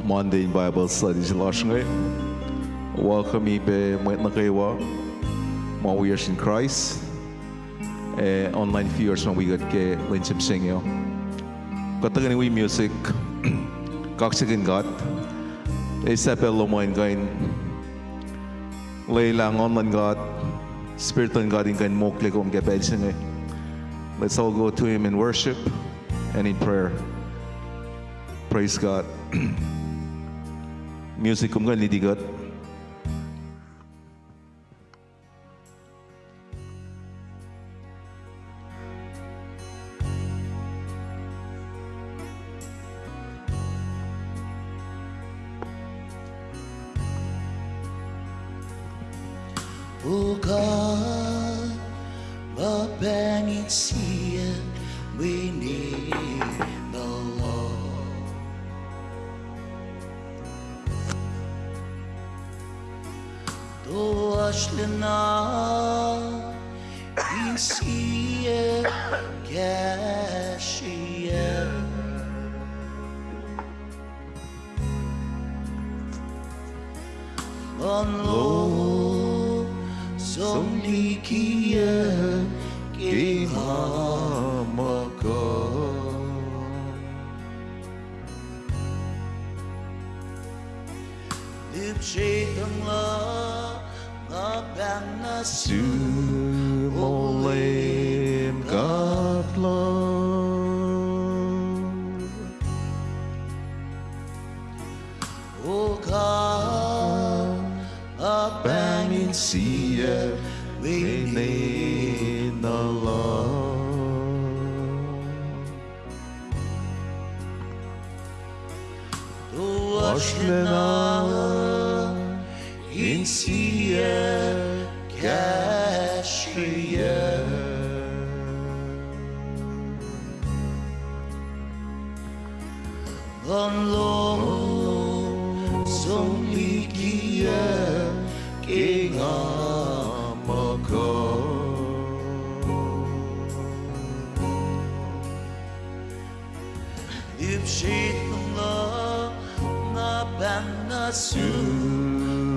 Mundane Bible Studies Lashngay. Welcome ibe mwet na kaywa mga viewers in Christ. Online viewers mga wigat ke Linsim Singyo. Katagan we music kaksigin gat. Isapel lomoin kain laylang online God, spiritual God in kain mokle kom ke pedisingay. Let's all go to Him in worship and in prayer. Praise God. Music kum kan lidigat. Oh God, mabangit siya, we need the Lord. Doash lena, insiya, gashiya. Som likia king hamaka Dip shaytang la ngapang nasu Molim katla O God abangin siya Wini na lang Tuwash na insiya kashiya Ganlo som likia kinga If she'd love na banasu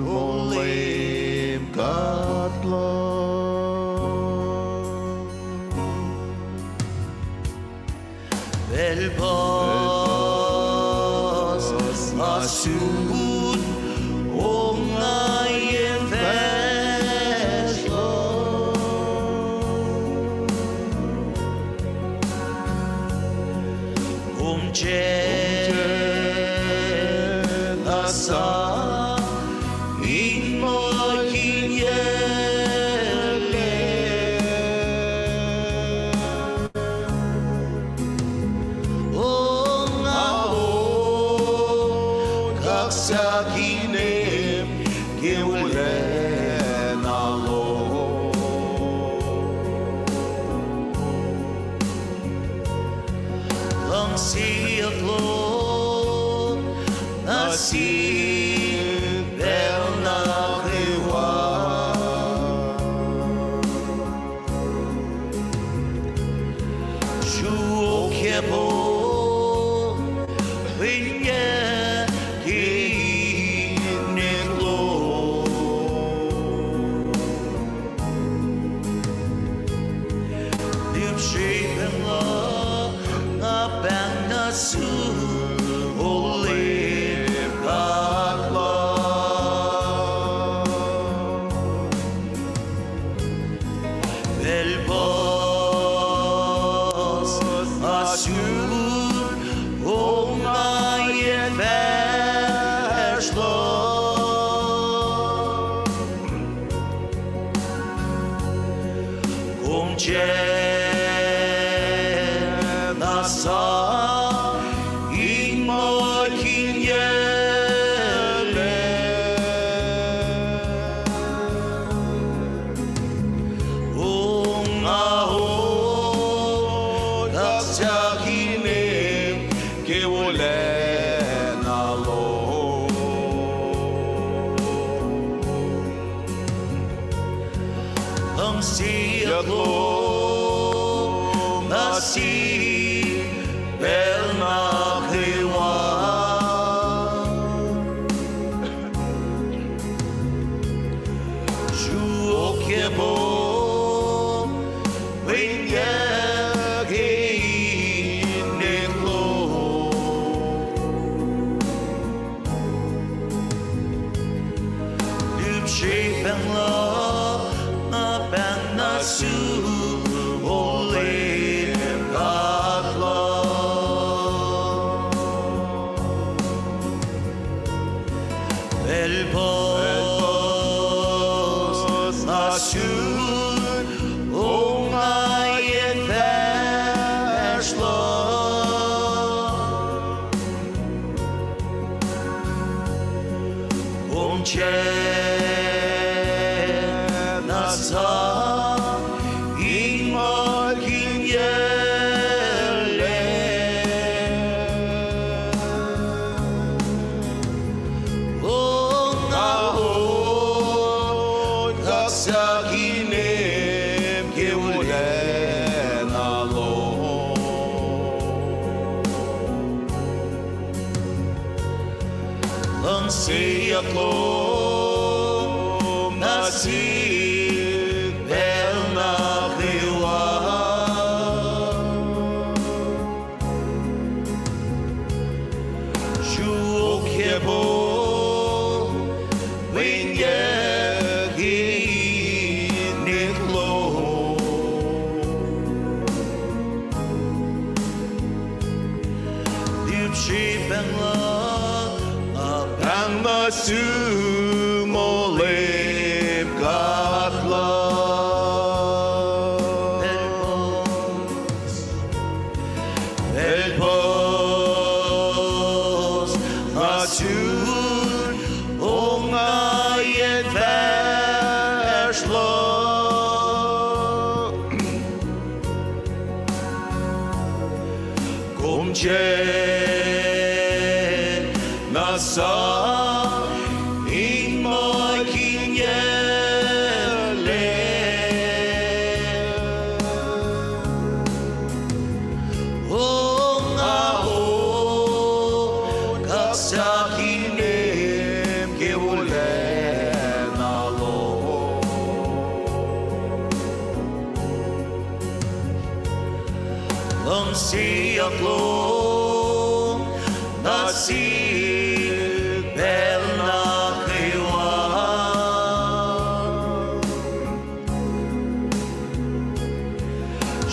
Molim katla Belbos asubun o ngayon veslo Nasa inmakinyele O ngao kaksakinem kiulen alo Ang siyatlo nasibel na kriwa Shuokebo Vinye Kineklo Dipshipen la Ngapang nasu Olim katla Belbos asur O ngayon veslo Nasa inmakinyele O ngao kaksakinem kiulen alo Ang siyatlo nasibel na kriwa 벨버스 나순 옹아의 배슬러 공채 나사 인멀긴 열레 옹아온 각사기님 개울에 나로 엉세야고 Nasib el nachiwa Shukebo Winyagi Niklo Dipshi Benla Abang Sumole Belpos Natur Ongayet Verslo Komche Nasa Sakinem geule nalo Langsiaklo nasib bel nachiwa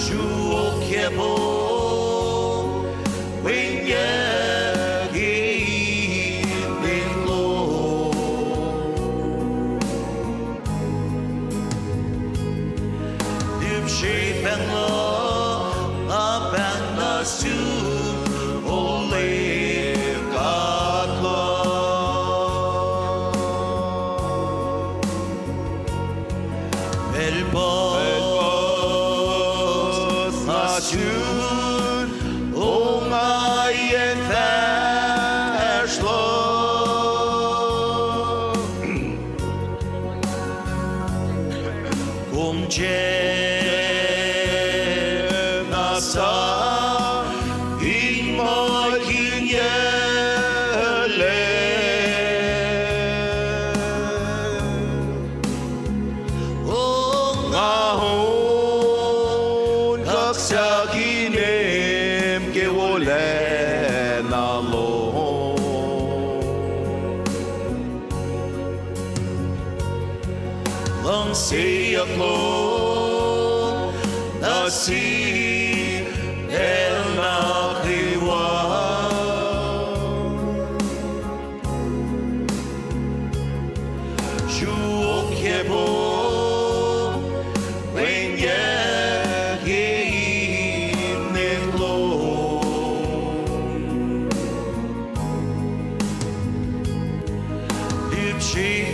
Shukebo to only God love. Belbos Natur Ongayet Verslo Komche Nasa Sakinem geole nalo Langsiaklo nasib el nachiwa Shukebo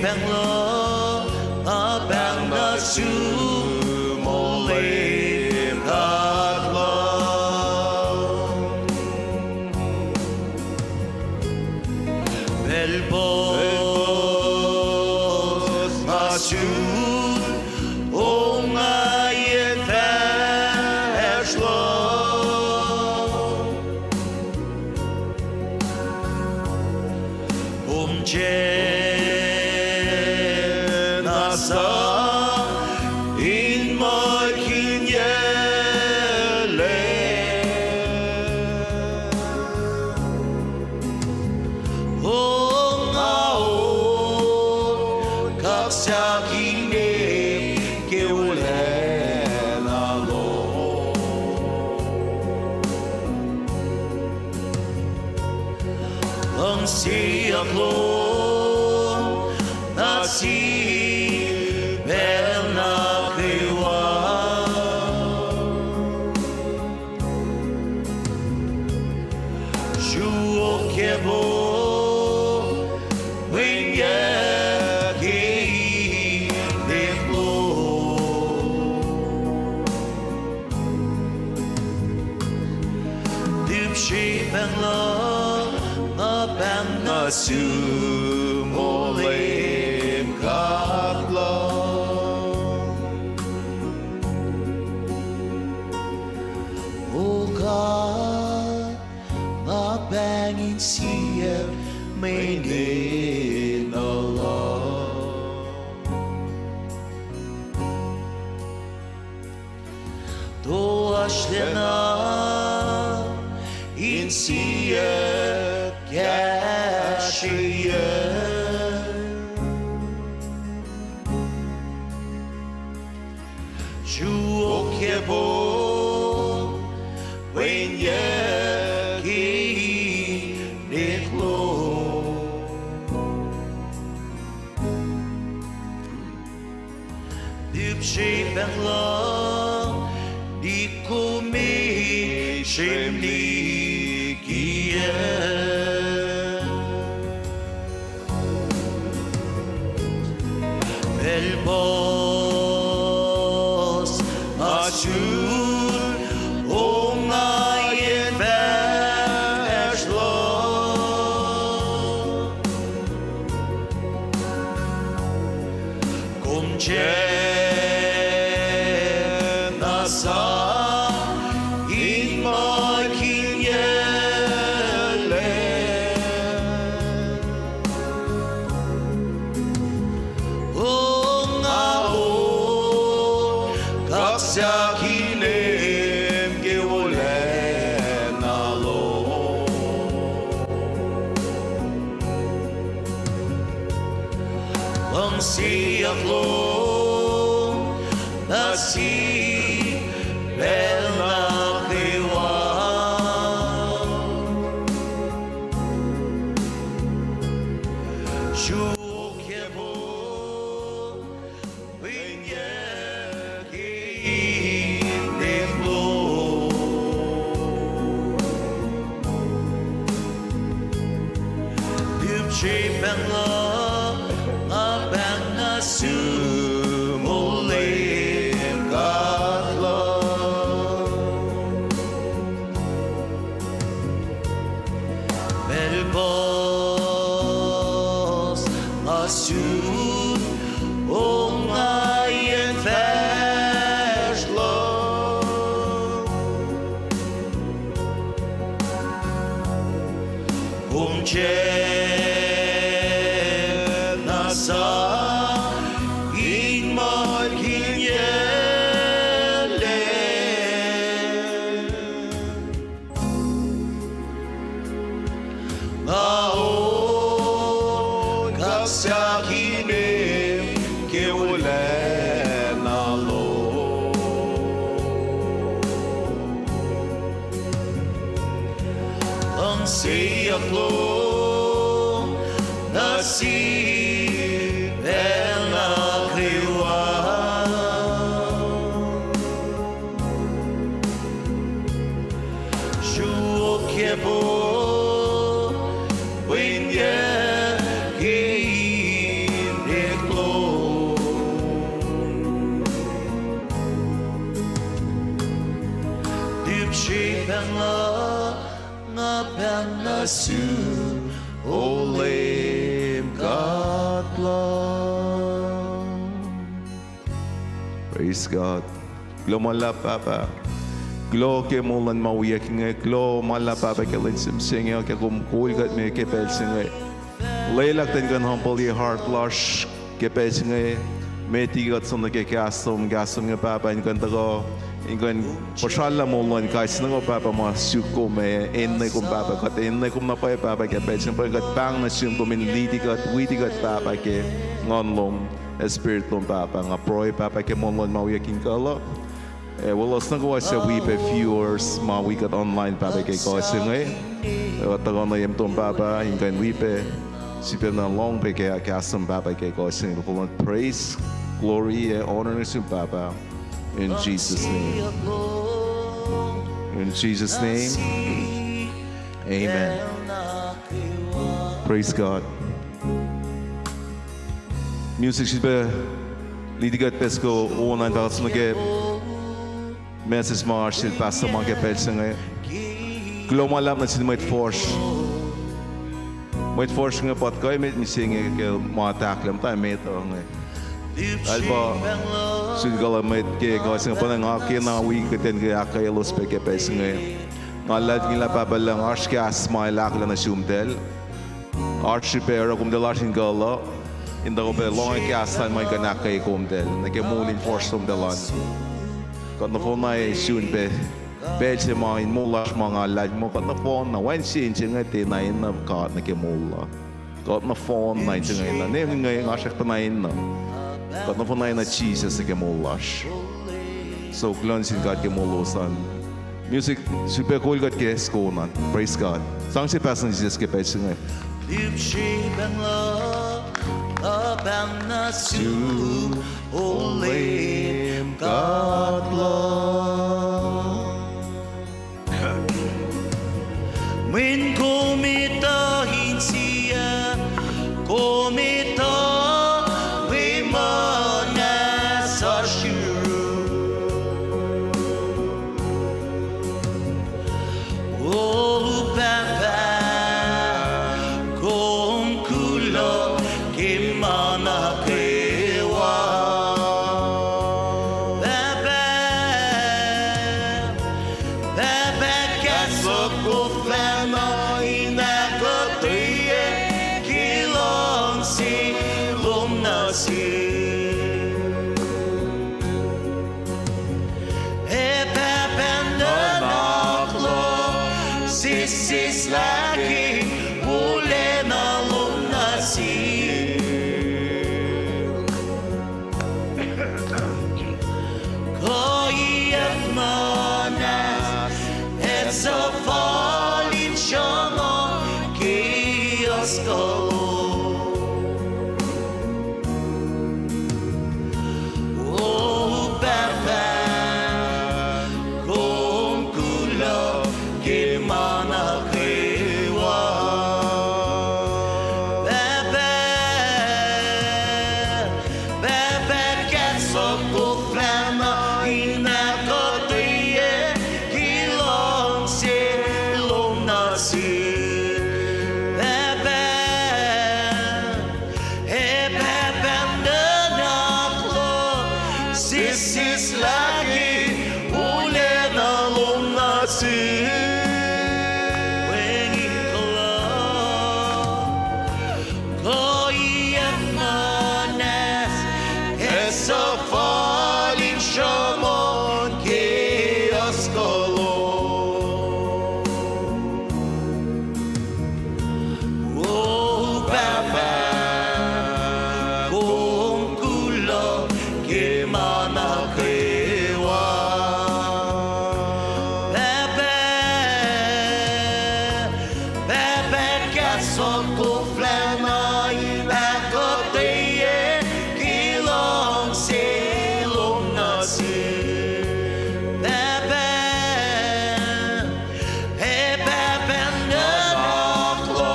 Bangla, Bangla Sumolim Kadla. Belbos Masun Ongayet Verslo Umje in my kinyele Ongao kaksakine geule nalo Langsiaklo 다시 뵐나 그와 주옥해보 윙야기 내로 듭시 뱅러 뱅나 수몰림 갓러 banging sea may need no law to ashlena in sea gashiya juokebo when shape and love di kumi shimni kia Elbos achur ongayen verslo komche in my kinyele oh ngao kaksa kinem gewole nalo ang siyak lo nasi Bella Dewa Shukebo Winyaki Nemo Dipchi Bella Abanga Sumole Melbos asun ongayen verslo kumche nasa in malkinyele Aon kaksakinim kewole nalo Ang siyak lo nasi bella kriwa Shukebo Su olim katla. Praise God. Glo mala papa. Glo ke mulan mauyak nge. Glo mala papa ke linsim singe. Ke kumkul kat me ke pel singe. Leilak ten kan humble your heart lush. Ke pel singe. Meti kat sunna ke gasum nge papa in kan tago. Ingan pashala mulan kais nango papa ma suko me enne kum papa kat enne kum na pa papa ke pechen pa kat bang na sum kum in lidi kat widi kat papa ke ngonlom spirit lom papa nga proy papa ke mulan ma yakin kala wala snango wa sa we pe viewers ma we kat online papa ke ko singe tagon na yem tom papa ingan we pe She been a long big some Baba go sing the praise, glory, and honor to Baba. In Jesus' name. In Jesus' name. Amen. Praise God. Music should be leading at Pesco, all 9,000 again. Message March, Pastor Monkey Pelsinger. Global Lab, that's in my force. My force nga pot ko, may singing ke mga taklam tayo may ito nga. Alba, sugala may ke ko sing pa nga kina week ten ke akay los pe ke pes nga. Ngalat nila pabalang arch ka smile akla na sumdel. Arch repair kum de latin gala. Inda ko pe long ke astan may kanakay kumdel. Nake mulin force sum de lan. Kan na phone may soon pe. Belse mga inmulas mga lad mo kat na phone na when sin nga tinayin na kat na kemula kat na phone na ngayon na nem ngayon asak panayin na kat na phone na Jesus na kemulas so klon sin kat kemulusan music super cool kat kes Kona praise God sang si pasan Jesus ke pes nga Abang nasu olim God love When komita hinsiya komita we mana sashuru Oh papa kom kulo kimana kewa Baba kasok ko flama inakotiye kilong si lumnasi Baba nanaklo sisis lagi ule na lumnasi Koyat manas It's a falling shaman kiosko Oh Baba kung kulo gimana kewa Baba kasok ko flama inakotiye kilong silong nasi Baba nanaklo sisis lagi ule na long nasi When Koyat manas it's a falling shaman kioskolo Oh Baba kung kulo gimana kewa Baba kasok ko flama inakotiye kilong silong nasi Baba nanaklo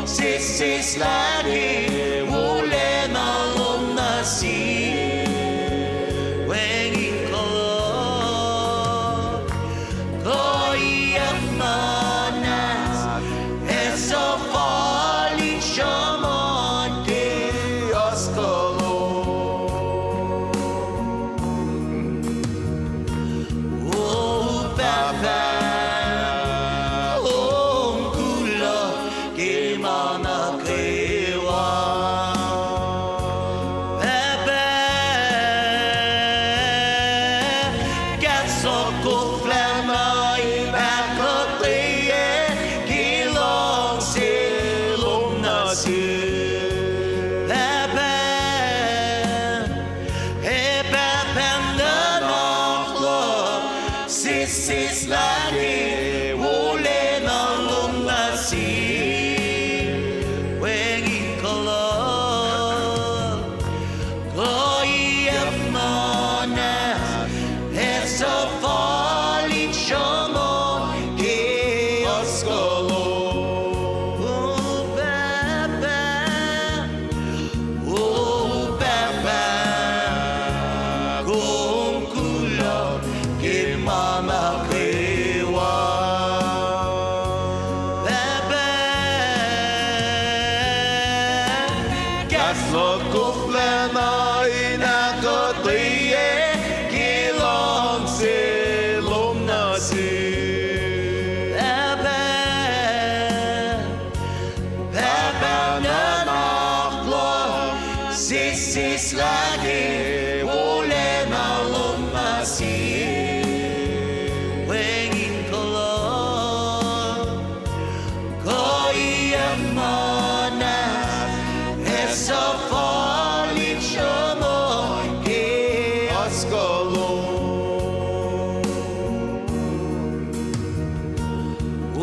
sisis lagi ule na long nasi When koyat manas it's a falling shaman kioskolo Oh Baba kung kulo gimana kewa Kuplena inakotiye kilong silom nasi. Pepe nanaklo sisis lagi wole na lumasi. Wengin kolong koyamana esa falling shomo ke askalo.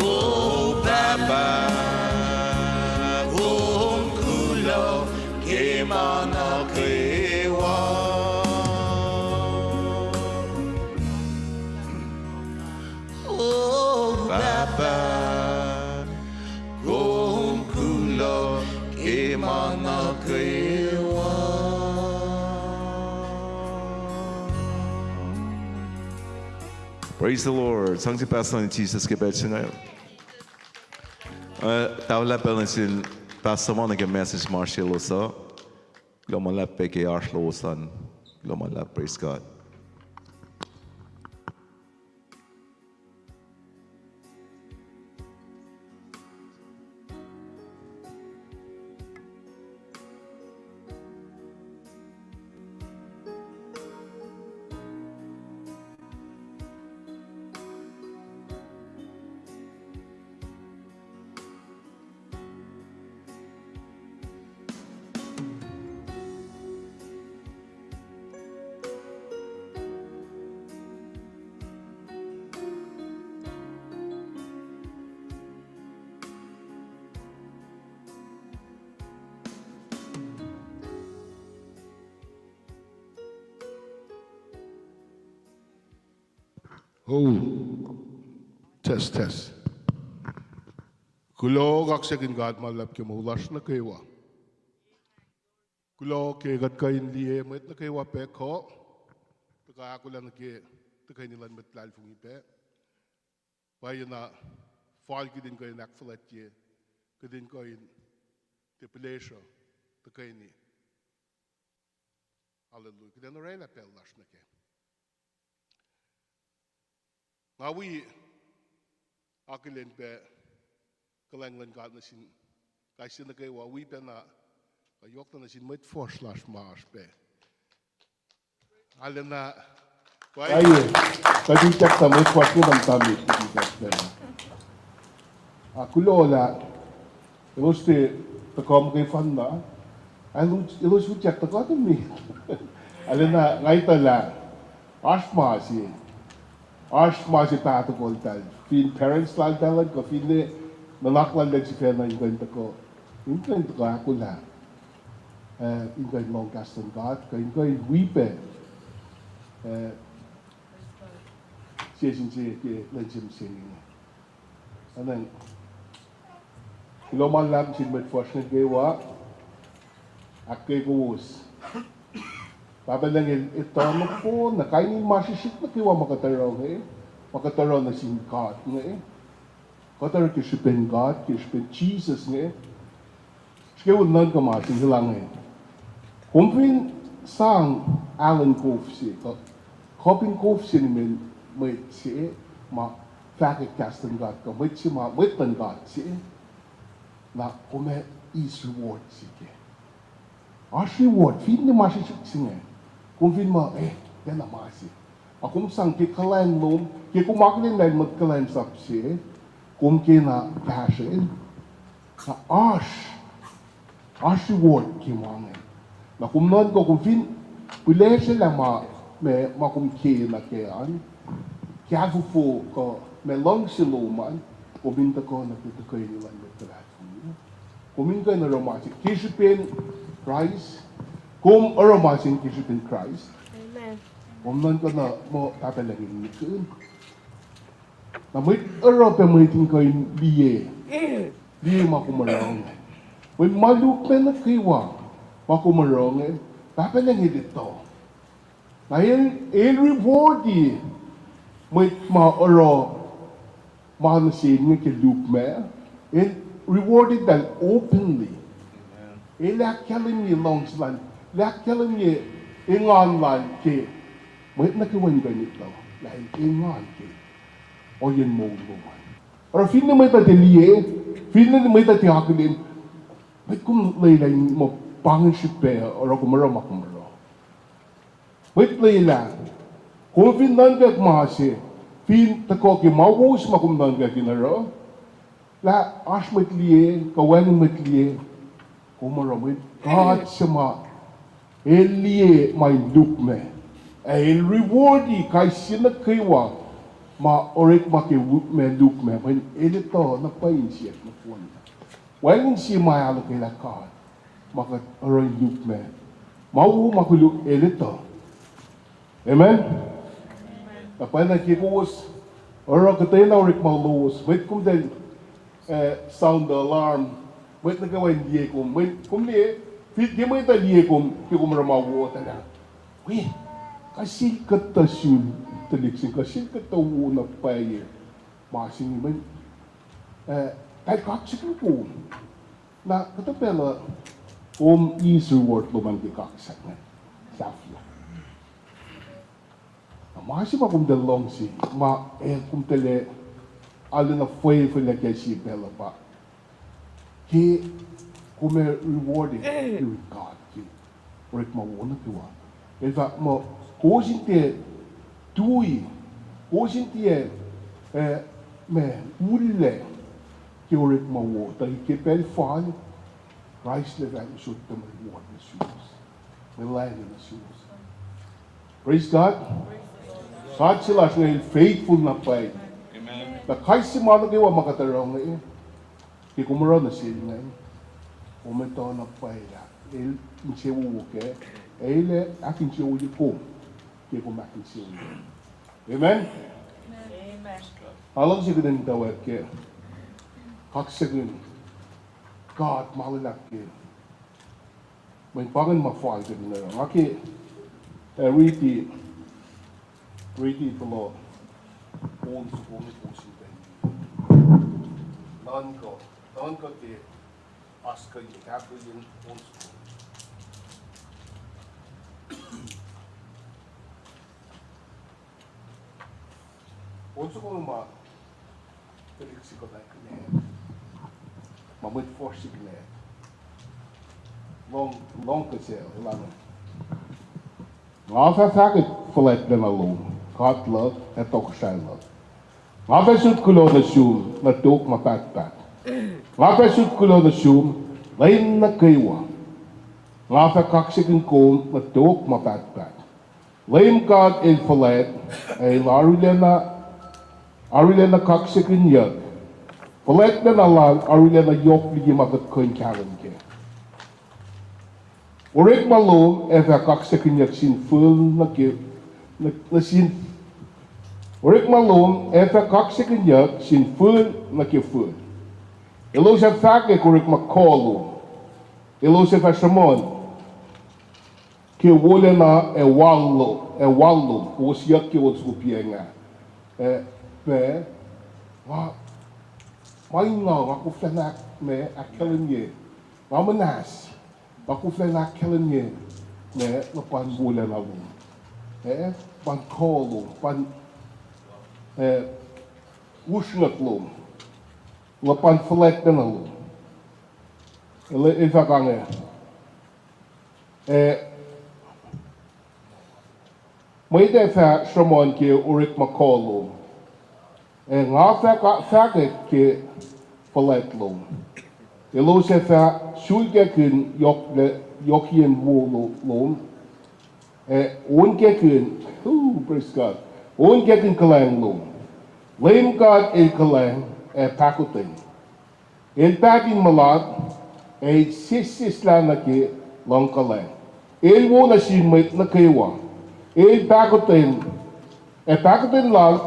Oh Papa, oh kulo ke mana kewa. Oh Papa, oh kulo ke mana kewa. Praise the Lord. Sang si Pastor ni Jesus gebed ngayon. Tawla balansin Pastor mo nag message Marshall osa. Glomalap pe ke Arshlo osan. Glomalap, praise God. Oh, test. Kulo kaksekin God malap ke maulas na kewa. Kulo ke gat kain liye met na kewa pe ko. Taka ako lang ke taka nilan met lal fungi pe. Bayo na fall kidin kain nakfalat ye. Kidin kain te pleasure taka ni. Hallelujah. Kidin na rela pe las na ke. Ngawi akilin pe kalanglan God na sin kasi na kayo wi pe na ayok na sin met forslash mas pe alam na Aye, tadi cek tamu suatu tentang itu juga. Aku lola, terus te tekom ke fanda, elus cek tekot ni. Alam na ngai tala, asma si tato koltal. Fin parents lang talan ko fin ne nanaklan lang si fena yung ko. Yung ko ako la. Yung long gaston God, yung wipe. Siya ke lanjim singing. Anan. Iloman lang sin met fortune gewa. Akke ko us. Babalangin ito mo po, na kainin masisip na kiwa makataraw eh. Makataraw na sin God nga eh. Kataraw kisipin God, kisipin Jesus nga eh. Sige unan ka masin hilang eh. Kumpin sang Alan Cove si, Kopin Cove si namin may si ma fakikastan God ka, may si ma witan God si na kume is reward si ke. As reward, feed ni masisip si nga eh. Kung fin mo, yan na masi. Akong sang kikalan lom, kikumaklin na magkalan sapsi, kung kina passion, ka reward kimangin. Na kumnon ko, kung fin, pulay sila makumkina na kayan, kaya po ko, may long siluman, kuminta ko, nakita ko yung ilan may talatong. Kuminta na romantic. Kisipin, Christ, kung aromasin kisipin Christ, Amen. Kumnon ko na mo tatalagin nikin. Na may araw may tingkoy liye. Liye makumarong. May malupen na kiwa makumarong. Tatalagin dito. Na yung reward may maaraw manasin nga kilup me. And rewarded that openly. Elak kelim ye longs lan. Lak kelim ye ingon lan ke. Wait na kawan ganit daw. Lain ingon ke. O yen mo luman. Or fin na may tatilie. Fin na may tatihakulin. Wait kum laylay mo pangin sipe. Or ako makumaro. Wait layla. Kung fin nanggak mahasi. Fin tako ki mawos makum nanggak kinaro. La as matliye. Kawan matliye. Kumaramit. God sama. Elie may look me. El rewardi kay sinakaywa ma orik makiwup me look me. When elito na pain siya na puwan. Wain siya mayalo kay lakad. Makat oray look me. Mawu makuluk elito. Amen? Kapag nakikuwas, oray katay na orik maluwas. Wait kum din sound the alarm. Wait nagawain liye kum. Wait kum liye. Fit di mo ita liye kum. Kikum ramawo tala. Wait. Kasi katasun taliksin kasi katawu na paye masing man kahit kaksakin po na katapela isu word luman di kaksak na safla masing makum dalong si kum tele ala na foi kaya si bela pa ki kume rewarding with God ki orik mawuna kiwa in fact mo hoje inte tui, hoje inte ulle que o ritmo o tá que pel fall, Christ level should come reward the shoes, the land in the shoes. Praise God. God sila siya faithful na pai. Amen. Na kahit si malo kayo makatarong ngayon, kaya kumaro na siya ngayon, umento na pai la, siya uke, ele akin siya uli ko. People back in Syria. Amen? Amen. Alam siya ganun tawag kaya. Kaksagun. God, malalak kaya. May pangan ma-fall ka din na lang. Aki, riti pala. Kung pusin ka. Naan ka kaya. Aska yun. Kako yun. Once ko ma teliksi ko na kanya. Mamit force kanya. Long kasi lang. Nga sa sakit fulet na malum. Katla at tokshayla. Nga sa sut kulo na sum na tok mapatpat. Nga sa sut kulo na sum lain na kaywa. Nga sa kaksikin ko na tok mapatpat. Lain kad il fulet ay Arila na kaksikin yag. Palet na nalang arila na yok ligi magat koin kalan ke. Urik malum eva kaksikin yag sin full na sin. Urik malum eva kaksikin yag sin full na ke full. Ilo sa fake kurik makolo. Ilo sa fasamon. Ke wole na e wallo. Os yak ke os kupienga. Maingaw ako flanak me akalan ye. Mamanas. Ako flanak akalan ye. Me lapan bulan lalu. Pan kolo, pan usnat lo. Lapan flat na lo. Ifa kange. May defa shamon ke urik makolo. Nga fake ke palet lo. Ilo se fa sulge kun yokien wo lo. Onke kun, praise God. Onke kun kalang lo. Lame God el kalang pakutin. El pakin malat sis lang na ke lang kalang. El wo na simit na kaywa. El pakutin. Pakutin lang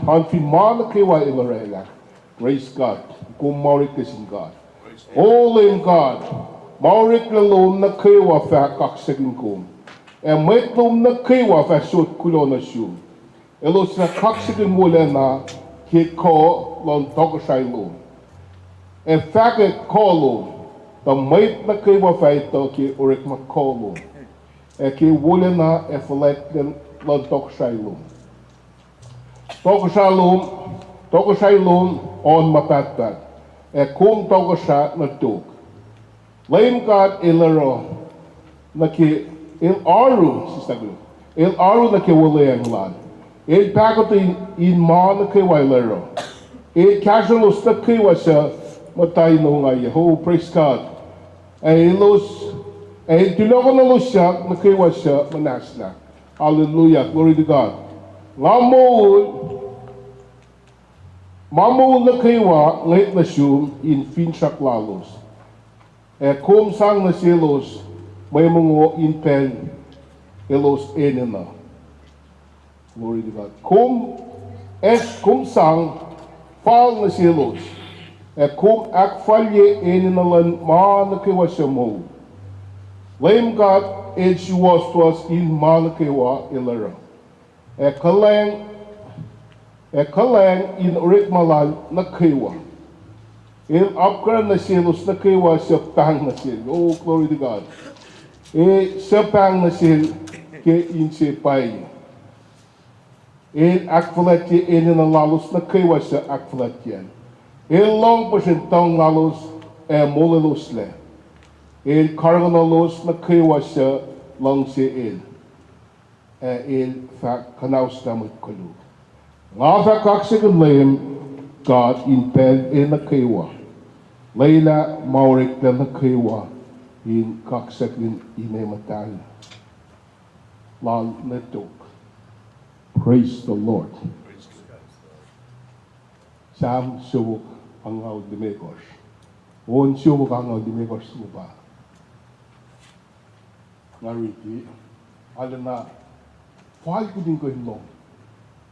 ang finman na kaywa ilarela. Praise God. Kung maurik kasing God. Holy God. Maurik na loom na kaywa fa kaksagin kum. May loom na kaywa fa suot kulo na siyum. Elo sa kaksagin mula na kiko long tokosay loom. Fakit ko loom. the might na kay wa feito ki urik makolo. Ki wole na efolet den lon tok shailum. Tok shailum on mapatpat. Kum tok sha na tok. Laim God ilaro na ki il aru sistagu. Il aru na ki wole ang lan. Il pagot in ma na ki wailaro. Il casual sta ki wa siya matay no nga ho praise God. Tuloko na lo siya na ki wa siya manasna. Hallelujah, glory to God. Mamul na ki wa ngait na siyum in finchak lalos. Kum sang na silos may mungo in pen elos enena. Glory to God. Kum sang fal na silos. Kum ak falye enena lan ma na kiwa siya mo. Lame God edge was to us in ma na kiwa ilara. Kalang in urik malan na kiwa. Il upgrade na silos na kiwa siya pang na sil. Oh, glory to God. Siya pang na sil ke in siya pay. Il akfalat ye in na lalos na kiwa siya akfalat yan. Il long pa siya tong lalos molilos le. Il karganalos na kiwa siya long siya il. Il fa kanaus na magkulog. Nga fa kaksigan layim God in pen in na kiwa. Layla maurik na kiwa in kaksakin ine matal. Lal netok. Praise the Lord. Sam subuk angaw dimekos. On subuk angaw dimekos suba. Nariti. Alana. Fal ko din ko hinong.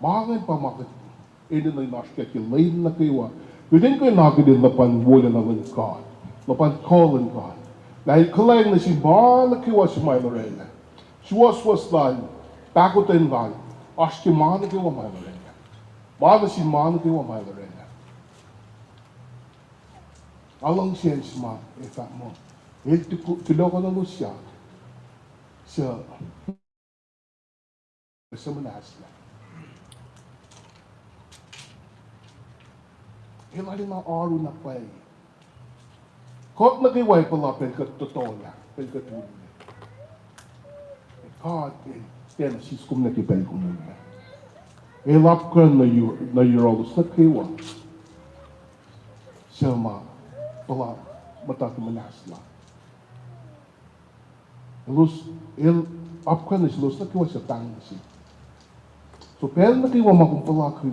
Magan pa makit. Ina na inaskak yung lain na kiwa. Pwedeng ko nakidin lapan wala na lang God. Lapan calling God. Dahil kalayang na si ma na kiwa si may lorena. Si was lan. Takutin lan. Aski ma na kiwa may lorena. Ma na si ma na kiwa may lorena. Alang siya si ma. Efak mo. Tuloko na lo siya. Sa manas na. Ilali na aru na pay. Kot na kiway pala totoo niya. Pagkatuloy niya. God, ten siskum na kipay ko muna. Ilap ka na yurolos na kiwa. Sama pala matatumanas na. Ilap ka na silos na kiwa sa tangsi. So pero na kiwa makumpala ko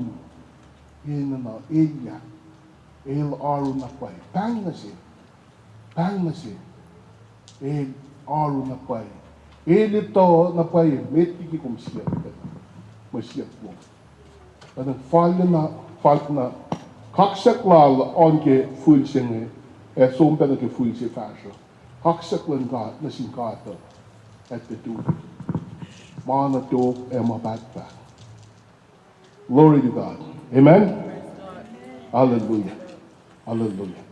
yun na iya. El aru na pai. Pang na si. El aru na pai. El ito na pai. Meti ki kum siya. Masiyat mo. Anong fall na. Kaksak lal on ke full singe. Sompa na ke full si fasyo. Kaksak lang ka na sin kata. At the two. Mana to mabagpa. Glory to God. Amen? Hallelujah. Hallelujah.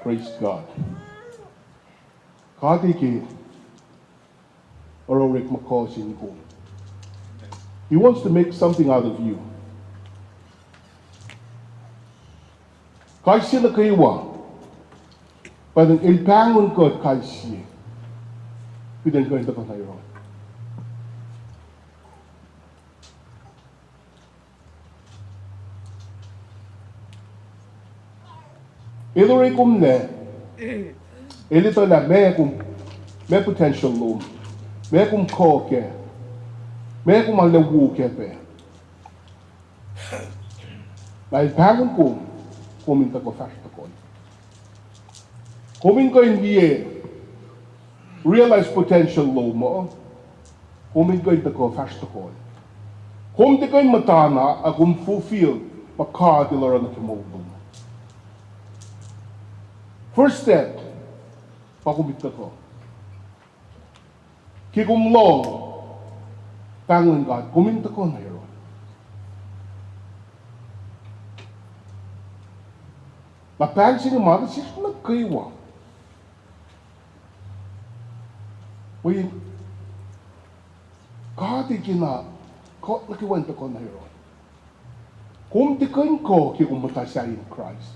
Praise God. Kati ki Ororik Makosin ko. He wants to make something out of you. Kasi na kaywa. Parang ilpangon ko at kasi. Pidan ko ito pa tayo. Ilori kum ne, ilito na me potential loom, me kum koke, me kum alawu kepe. Dahil pangon kuminta ko fasta ko. Kumin ko hindi realize potential loom mo, kumin ko hindi ko fasta ko. Kung di ko yung matana, akong fulfill, makadilaro na kimobong. First step, pakumita ko. Kikumlong, tangan God, kuminta ko na yun. La pagina mada sis na kaiwa. When God ikina kot na kiwanta ko na hero. Kung di kain ko ki kumatasa in Christ.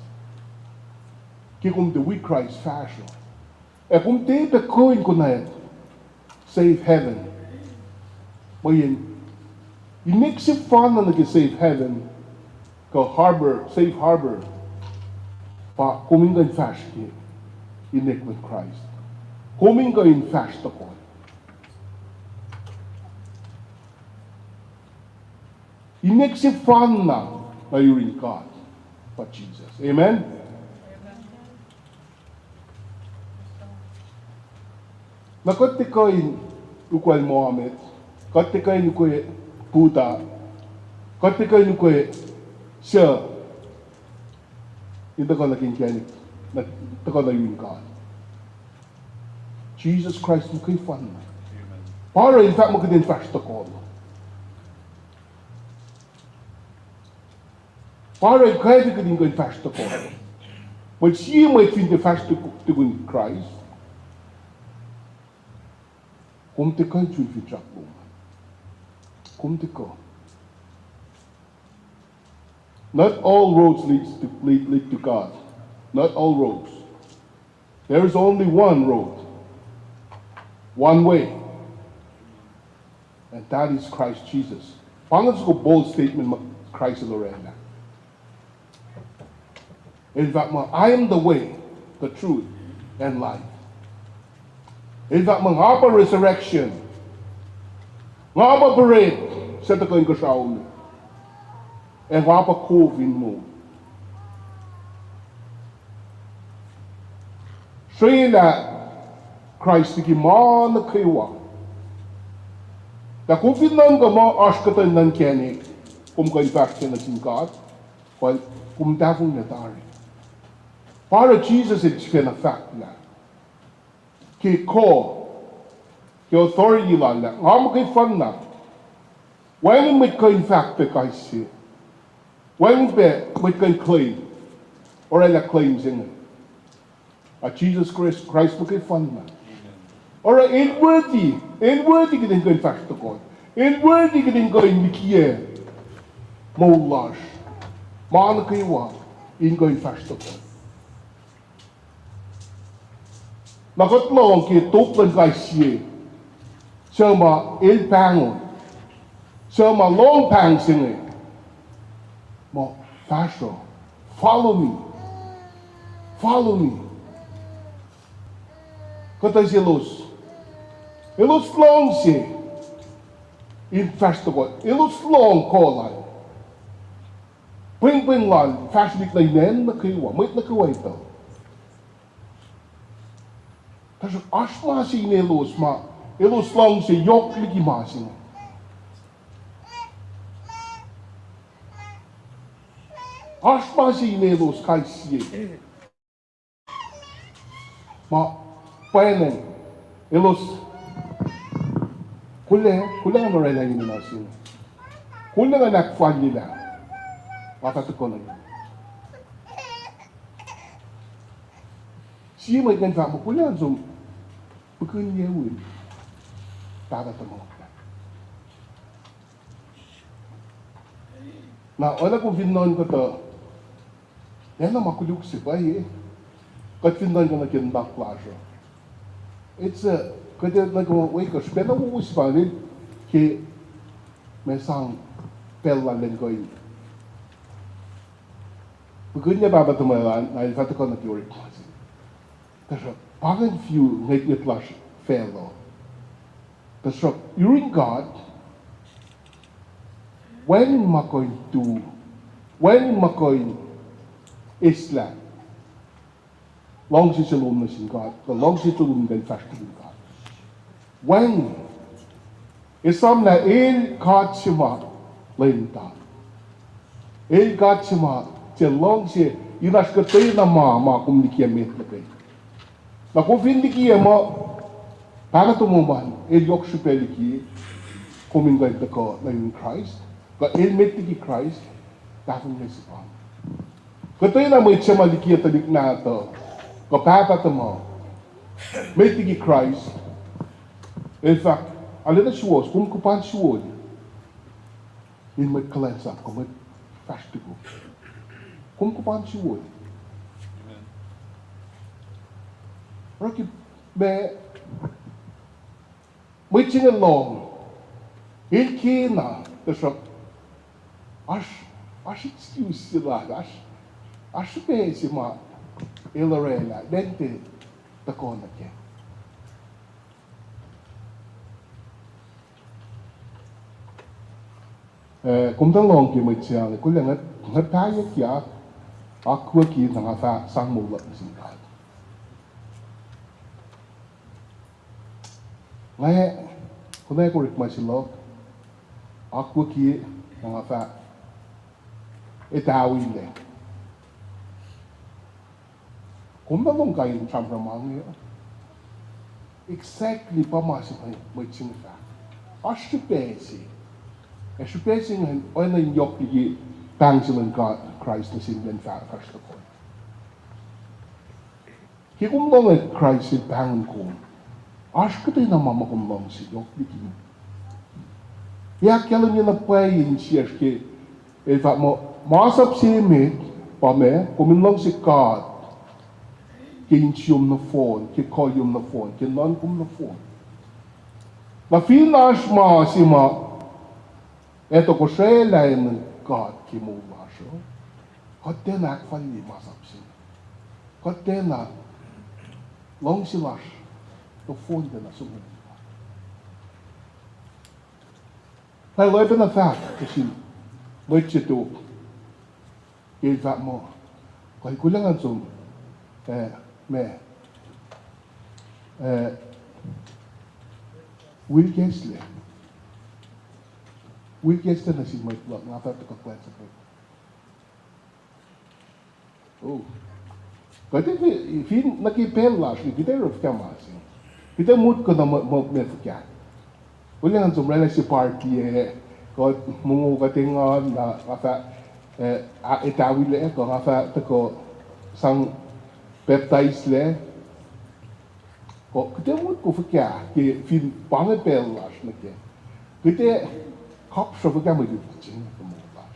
Ki kum the with Christ fashion. E kung di pe koin ko na save heaven. When you mix it fun na nag-save heaven ka harbor, safe harbor pa kumingan fast ki inik with Christ. Kumingan fast ako. Inik si fun na you're in God but Jesus. Amen? Nakot ko in ukwal Mohammed, kot ko in ukwal Buddha, kot ko in ukwal siya, ito ko naging kiyanik, ito ko na yung God. Jesus Christ mo kayo fun na. Para in fact mo kayo din fast ako. Para kaya ka din kayo fast ako. But siya mo itin fast to in Christ, kung te kayo chuy fitrak mo. Kung te ko. Not all roads lead to God. Not all roads. There is only one road. One way. And that is Christ Jesus. Pangas ko bold statement Christ Lorena. In fact, I am the way, the truth, and life. In fact, nga pa resurrection. Nga pa parade. Sa ito ko yung kasaw mo. E nga pa kovin mo. Siya na Christ na kimaan na kaywa. Na kung finan ka mo, askatan ng kenik, kung kayo faction na singkat, kung dafong natari. Para Jesus it's been a fact na. Ki ko, ki authority lang na, nga mo kay fan na, when may kayo fact pe kayo siya, when may kayo claim, or ay claims in it. At Jesus Christ mo kayo fan na. Or inworthy ka din kayo fact to God. Inworthy ka din kayo mikiye, maulash, maana kayo wa, in kayo fact to God. Nakatlong ki tuklan kay siya. Siya ma ilpangon. Siya ma long pang singin. Mo, fasyo, follow me. Follow me. Kata siya los. Ilos long siya. In fast to God. Ilos long kolay. Pring lan. Fast lik na inen na kaywa. May na kaywa ito. Kasi asma si inelos ma, elos lang si yok ligi masin. Asma si inelos kay siye. Ma, paenen, elos, kule nga rin lang masin. Kule nga nakfan nila. Matatukon na yun. Siya may ganfa mo, kule nga zoom, pagkun niya win, para tamo. Na, wala kong finon ko to, yan na makuluk si pa eh. Kat finon ko na kinbak plasyo. It's a, kaya nag-wake ko, pero mo uspa rin, ki, may sang pelan ko yun. Pagkun niya baba tumalan, na ilfata ko na teorik mo. Kasi, parang few nag-itlash fellow. Kasi, you're in God, when makoy isla, long si salom na sin God, the long si salom na fast in God. When, isam na God sima, lenta. God sima, siya long si, yunas ka tayo na komunikiyamit na kayo. Na kung hindi kiya mo, para tumuman, yok supeli ki, kumingay ko na yung Christ, ka ilmet ki Christ, dapat niya si Pam. Katoy na may siya malikiya talik na ito. Kapata mo. May tigi Christ. In fact, alin na siya kung kupan siya in may cleanse up, kung may fast ko. Kung kupan siya Rocky, may siya long. Ilki na, kasi Ash excuse sila, ash be si ma ilarela, dente ta kona ke. Kung tang long ki mai chiang, ko lang ngat kaya kya, aku ki nang fa sang mo la sin ka. Ngai, ko nai ko rik mai silo, aku ki nang fa itawin le. Kung ba mong kain tramramang niya, exactly pa masip may chingfa. Ashupesi. Ashupesi ngayon, o na yok di tangsilan God, Christ na sinlen fa, kasta ko. Kung lang ay Christ in pangan ko, ash ko tayo na mamakumang si yok di kini. Ya kailan niya na payin siya ki, in fact mo, masap si me, pa me, kuminlang si God, kinchiyom na phone, kikoyom na phone, kinankum na phone. Na filash ma si ma, eto ko siya lain God kimuwa siya. Kote na akfali masap si. Kote na, long silash, to phone din na sumunod. Kaya loy pa na fact, kasi, loy siya to, kaya fact mo, kaya kulangan sum, Will Gessler na si Mike Block, nga pa ito kakwan sa pwede. Oh. Kaya nakipelas, kita rin kamasi. Kita mood ko na mefukyan. Wala nga sumrela si party kaya mungu katingan na kata itawil ko nga pa ito ko sang baptized le, kita moet ko verkeer, ke fin bange pelas na ke, kita kap so verkeer moet doen, zien we moet pas.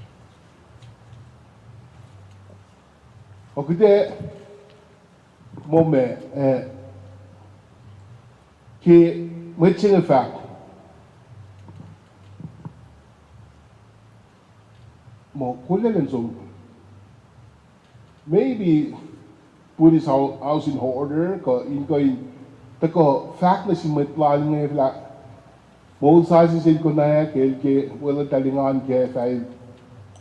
O kita moment, ke moet zien vaak, mo kulen zo, maybe put his house in order, ko fact na si matlan nga fla mo sa sin ko na ke wala talingan ke fay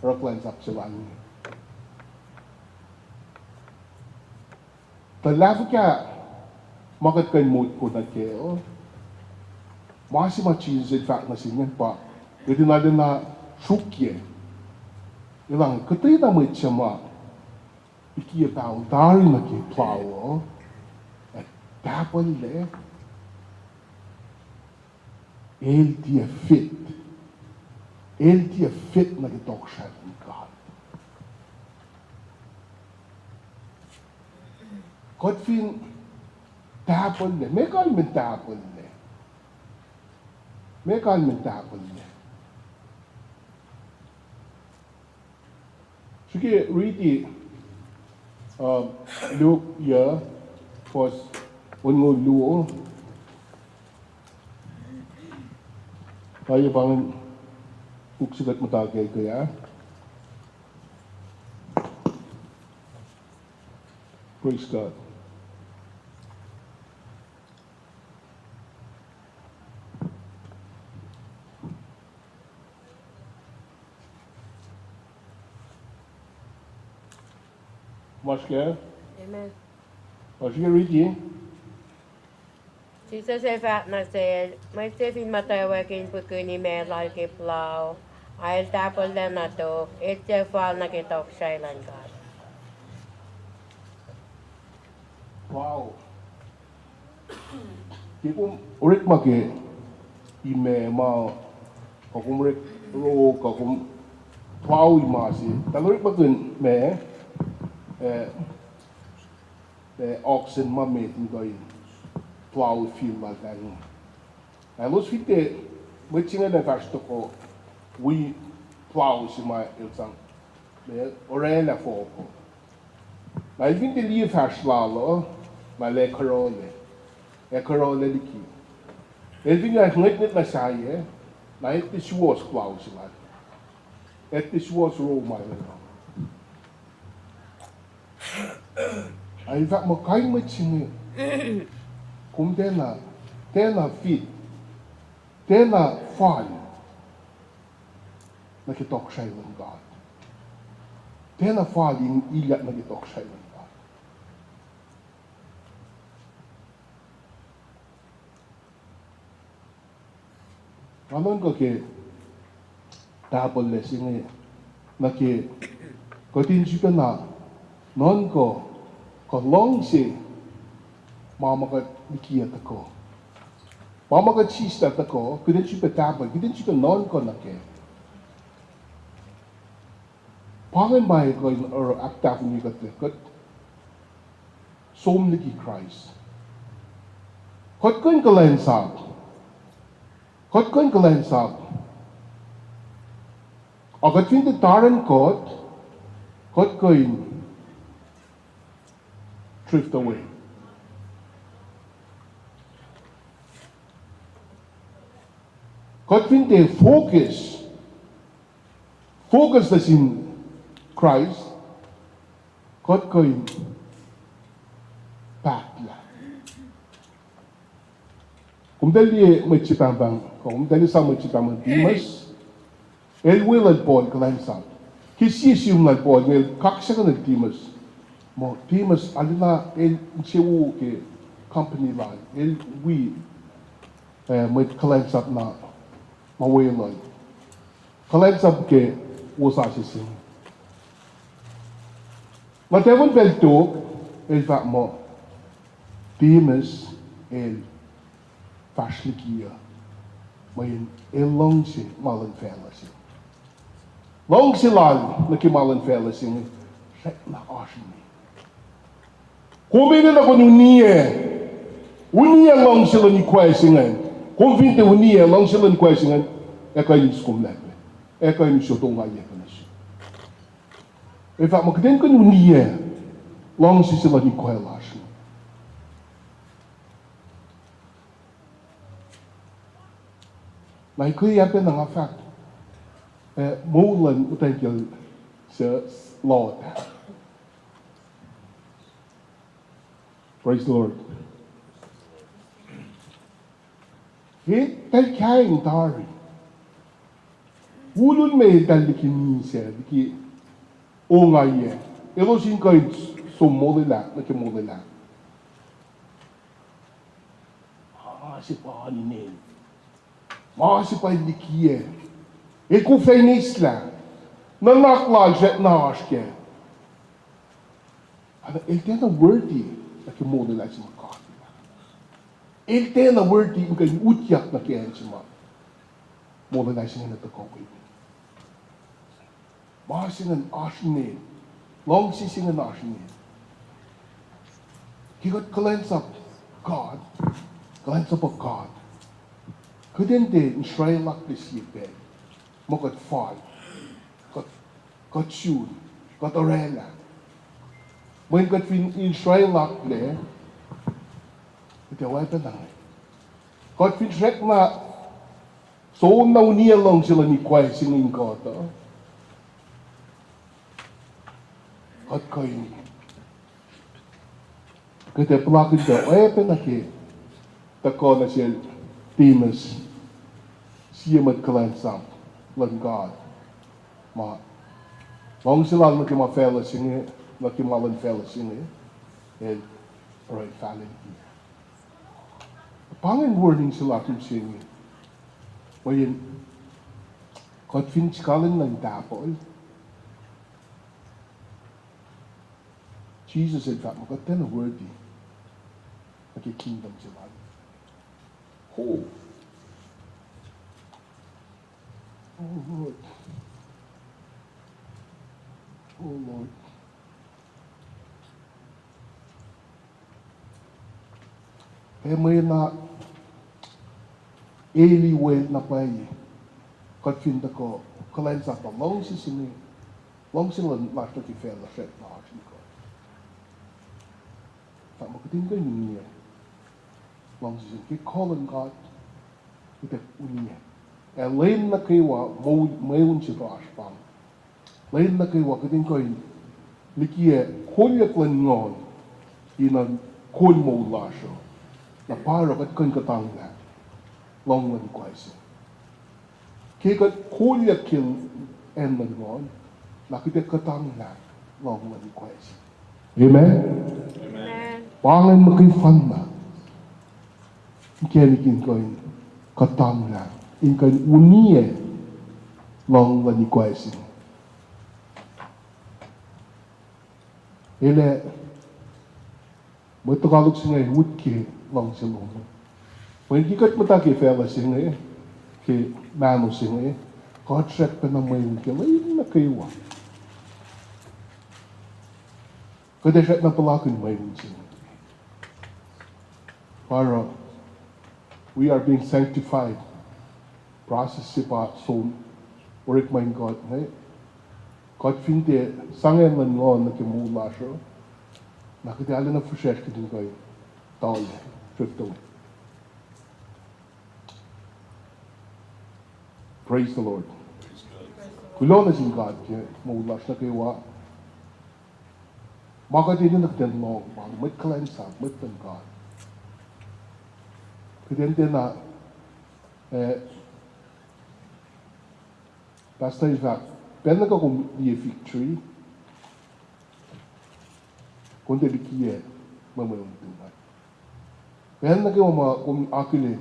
rockland sa silan. Talaga ka makat kan mood ko na ke masi ma cheese in fact na sin pa. Pwede na din na shukye. Ilang katay na may tsama iki about dari na ki plow at tapon le el dia fit na ki tok siya ng God. God fin tapon le, may kalmin tapon le. Sige, read Luke here was ungo luo. Kaya bang uksikat matagay kaya? Praise God. Mas kaya? Amen. Sige, read ye. Jesus är fatna säger, men se fin matawakin på kunni med lalki plau. I'll tapol den na to, it's fall na kitok shailan God. Wow. Kung ulit magi ime ma kung ulit ro kung pau imasi. Talurit magin me oxen ma metin going plow field like that. And los fitte witching the first to ko we plow si ma ilsang orela for ko. Na vind the leaf hash lalo ma le corole liki. Elvin ya net na saye na it was plow si ma. It was roll my ai vạ một cái mới chừng cũng thế là fit thế là phải là cái tóc say lên God thế là phải in ilat là cái tóc say lên God và nó có cái double lesson này là cái có tin chỉ cần là nó có long se mama ka dikia tako mama ka chista tako kiden chupa taba kiden chupa non ko na ke pangen bai ko or akta ni ka te kot som liki Christ kot kon kalen sa agat fin de taran kot koin drift away. God when they focus that's in Christ, God going back la. Kung dali magchipambang, kung dali sa magchipambang Dimas, will at board kalansa. Kisiyum at board, will kaksakan at Dimas. Mo Dimas alina el chewu ke company line el we mit collects up na ma way line collects up ke was assessing ma tevon bel to el va mo Dimas el fashlikia ma in el longse malen fellas longse lan na ki malen fellas in na ocean Kung na ko unia long sila ni questionan. Kung vinte unia long sila ni questionan, eka ni skumlepe, eka ni sotong aye kanas. E fa makden ko unia long sila ni questionan. Na ikoy yapen nga fact. Mulan utenkel sa Lord. Praise the Lord. He tal kain tari. Ulun me tal dikini se diki o ngaye. Elo sin kain sumolila na kemolila. Si pa ni ne. Ma si pa dikie. E ku feinisla. Na nakla jet na aske. Ana el tena worthy. Que modela si makakita. El te na word di ka utyak na kiyan si ma. Modela si na takawin. Masingan asinin. Long sisingan asinin. He got cleansed up God. Cleansed up of God. Couldn't they enshrine like this year bed? Mo got fall. Got shoot. Got orela. When got enshrine like there, ito ay panay. Got pinrek na so na uniya lang sila ni Kway singing ko to. Got ko yun. Kaya plakid daw, ay panaki. Tako na siya Dimas. Siya magkalansam lang God. Ma. Long sila lang kima fellas singing. Makimalan fellas in it, and right fallen here. Pangin warning sila kung singing. Wayan, kot finchkalin ng dapol. Jesus said that, magkata na worthy. Magkikingdom sila. Oh. Oh Lord. Oh Lord. may na eli wel na pai kat fin da ko kalain sa pa long si sini long si lan la to ki fel la set na si ko ta mo tin ko ni long si ki calling God ite uni lein na kai wa mo un si ras pang lein na kai wa ka tin ko likie kolyak lan ngon ina kol mo la sho na paro kat kan ka tang na long lan kwai si ke ka kolyak kin en lan ngon na kite ka tang na long lan kwai si amen Amen. pangan mo kay fan na kaya kin ko ka tang na in kan unie long lan kwai si ele mo tagalog singa hut ki long silong when gikat mata ki fela singa ki mano singa God set pa na may ki lain na kaywa kada set na pala kun may singa para we are being sanctified process si pa so work my God hey God finde sangen man ngon na ki mula siya nakita na fresh ka din kayo tawal trifto praise the Lord kulon na sin God ki mula siya kayo wa maka din na nakita long may kalansa may tan God kaya din na basta isa pena ka kung di victory kung di kiye mamayong tunay pena ka kung akilin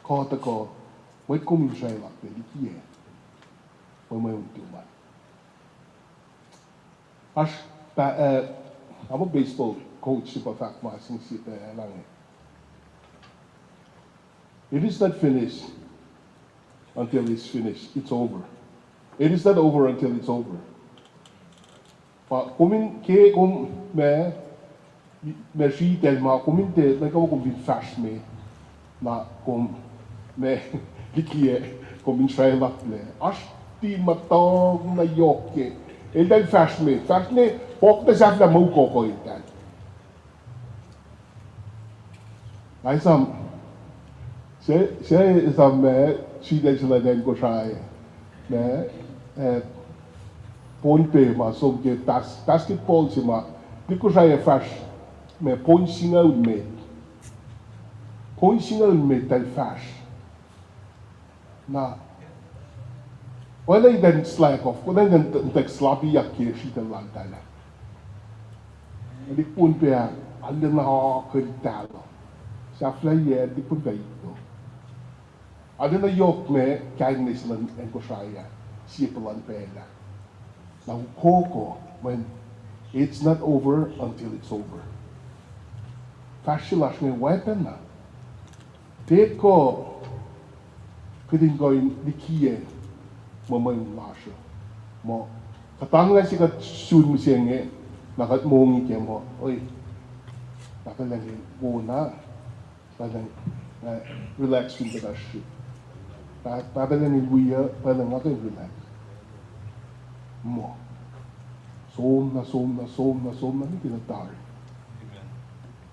kota ko may kuminsay lang di kiye mamayong tunay as I'm a baseball coach si Patak Masing si lang it is not finished until it's finished it's over. It is not over until it's over. Kumin ke kum me shi tel ma kumin te na ko kum bin fast me na kum me likie kum in try lap le. As ti matog na yoke. El dan fast me pok na saf na mo ko itan. Ai sam se sam me shi del sila den ko try me ponpe ma so ke basketball si ma di ko saya fast me pon singa me tal fast na wala den slack off wala den tek slappy yak ke si tan lang tala di ponpe a alin na ha ko talo sa flyer di ponpe ito adena yok me kindness lan en ko saya sipalan pela now koko when it's not over until it's over fashilash me weapon na take ko kudin going dikie mamay lasho mo katanga si kat sun mo siyenge nakat mongi ke mo oy nakalang muna palang relax with the shit Papalang ibuya, palang ako relax. Mo. Som na, hindi kinatari.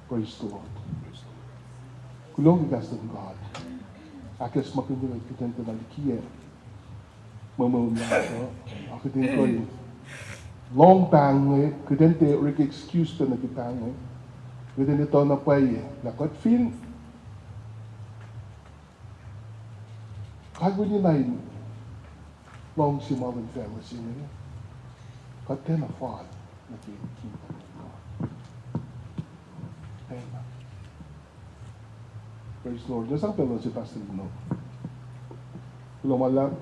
Praise the Lord. Kulong ikas ng God. Akas makinig kita ng talikiya. Mamamula ko. Ako din ko yun. Long bang kudente rik excuse to na kitang kudin ito na pay nakot feel kagwin ni nine long si Marvin family sini kat ten a fall na kita tena praise Lord nasang pelo si Pastor Lino lumalang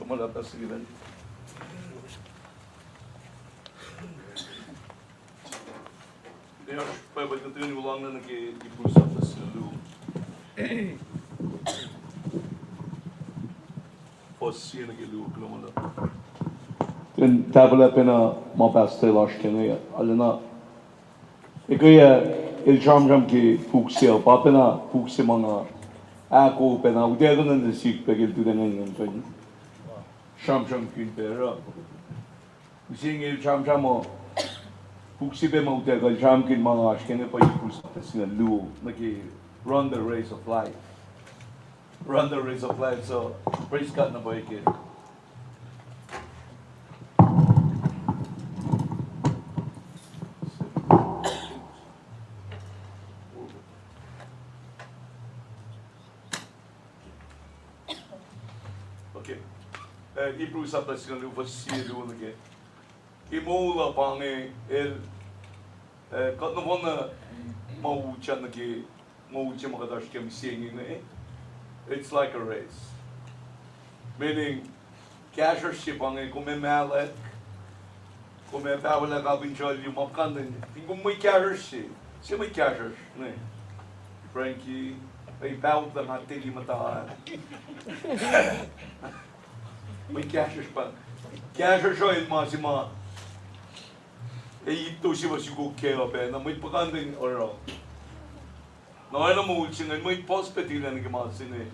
Malatas sila. Deus, Pai, vai continuar bang na nag-ipusap na sila Lou. Fosse nag-ilu ko naman na. Then tabla pena ma pastel lash kene alena. Ikaya il jam ki fuksia papena fuksia mga ako pena udero na sik pegil tu dengan yang kan. Sham kin pera. Using il jam mo fuksia pe ma udero jam kin mga ashkene pa ipus sina lu naki run the race of life. Run the race of life. So praise God na boy kid. Okay. Hebrews up that's going to do again. Imola pange kat na wana maucha na ki maucha makadash kami singing eh. It's like a race. Meaning, casher ship pange kung may mallet, kung may pawala kabinchol yung mapkandan, kung may casher ship, siya may casher, ne? Frankie, may bawat lang natin yung mataan. May casher pa. Casher siya yung mga si mga ito siya masigug kaya pa na may pakandan oral. Na ano mo ulsingan, may perspective na nagmasin eh.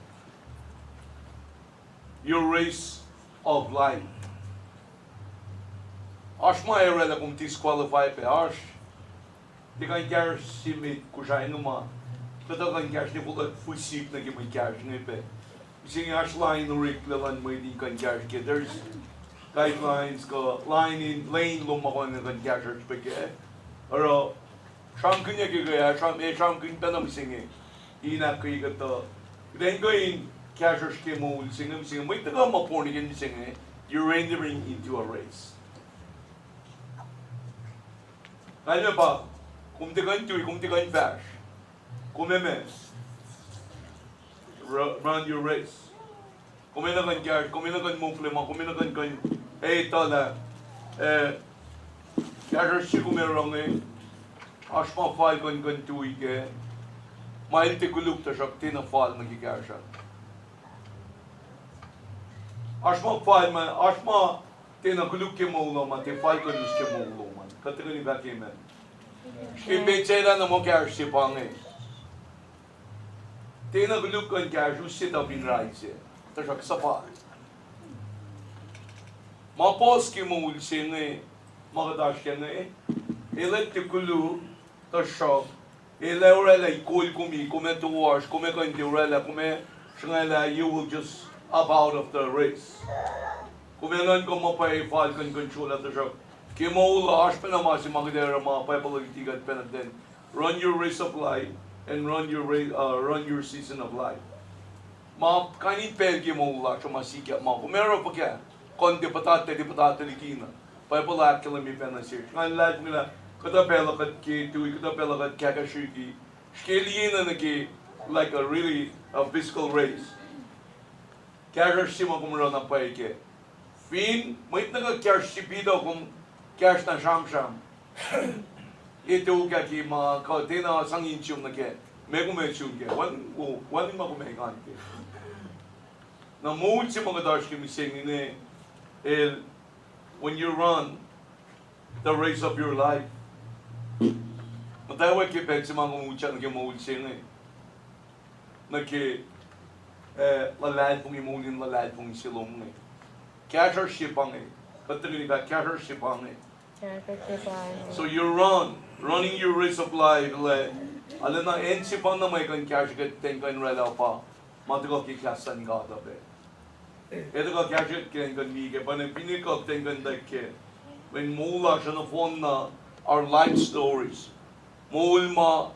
Your race of life. Ash ma era la kung disqualify pe ash. Di kan kar simit kusha inuma. Tata kan kar ni full sip na gimay kar ni pe. Sing ash line no reklan may di kan kar ke. There's guidelines ko line in lane lumakon na kan kar pe ke. Oro Trump kunya kaya Trump kun tanam singe ina kaya to then going casual ke mo singe mo ito ka maporni kin singe you're entering into a race kaya ba kung te kan bash kumeme run your race kumena kan kaya kumena kan mo flema kumena kan tola casual shi kumerong Ashma fall kan tuig ke, mail te kuluk ta shakti na fall magkikasya. Ashma fall man, ashma te na kuluk ke maulo man, te fall kan us ke maulo man. Kategori ba ke man? Imbechela na mo kaya si pange. Te na kuluk kan kaya usse ta binraise. Ta shak sa fall. Mapos ke maul sine, magadash ke ne. Elet te kuluk the shop. Ele urela ikul kumi, kume to wash, kume kan urela, kume shngala, you will just up out of the race. Kume nan ko mapay fall kan control at the shop. Kimo ula ashpena masi magdera ma pay politikat penaten. Run your race of life and run your season of life. Ma kanin pel kimo ula so masika ma kumero pa kya. Konti patate di patate likina. Pay pala kilami penasir. Ngan life nila kada pela kad ke tu kada pela kad kaka shiki shkeliena na ke like a really a physical race kaka shima kumro na pai ke fin mait na ka kya shipido kum kya na sham ito ka ki ma ka tena sangin chum na ke me chum ke wan ma kume kan ke na mo chima ka dash ke mi sing ne when you run the race of your life Matawa ke pek si mga umuchan ke maulsing eh. Na ke lalad pong imulin lalad pong isilong eh. Casher shipang eh. Katagin ba casher shipang eh. So you running your race of life le. Alam na en shipang na may kan casher ke tengkan rela pa. Matawa ke klasan ka tabi. Ito ka casher ke kan mi ke panen pinikot tengkan dak ke. When mula siya na phone na our life stories. Mula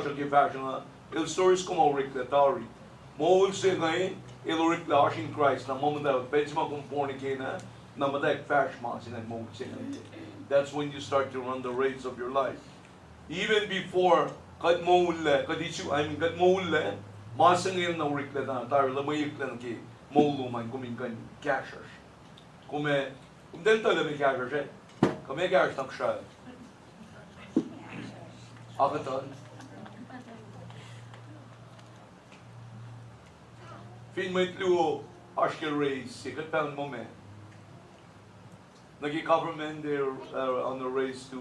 siya kifasyon na il stories ko mauriklatari. Mul siya ngayon, il rikla in Christ na mamadaw, pwede siya makumporni kayo na madag fash ma siya mul siya ngayon. That's when you start to run the race of your life. Even before, kad mula, masang il na urikla na, tayo lamayik lang ki, muluman kuminkan cashers. Dentro da minha casa, já. Como é que é esta questão? Akaton. Fin mo itlo aske race, sikat pa ang moment. Nag-government there on the race to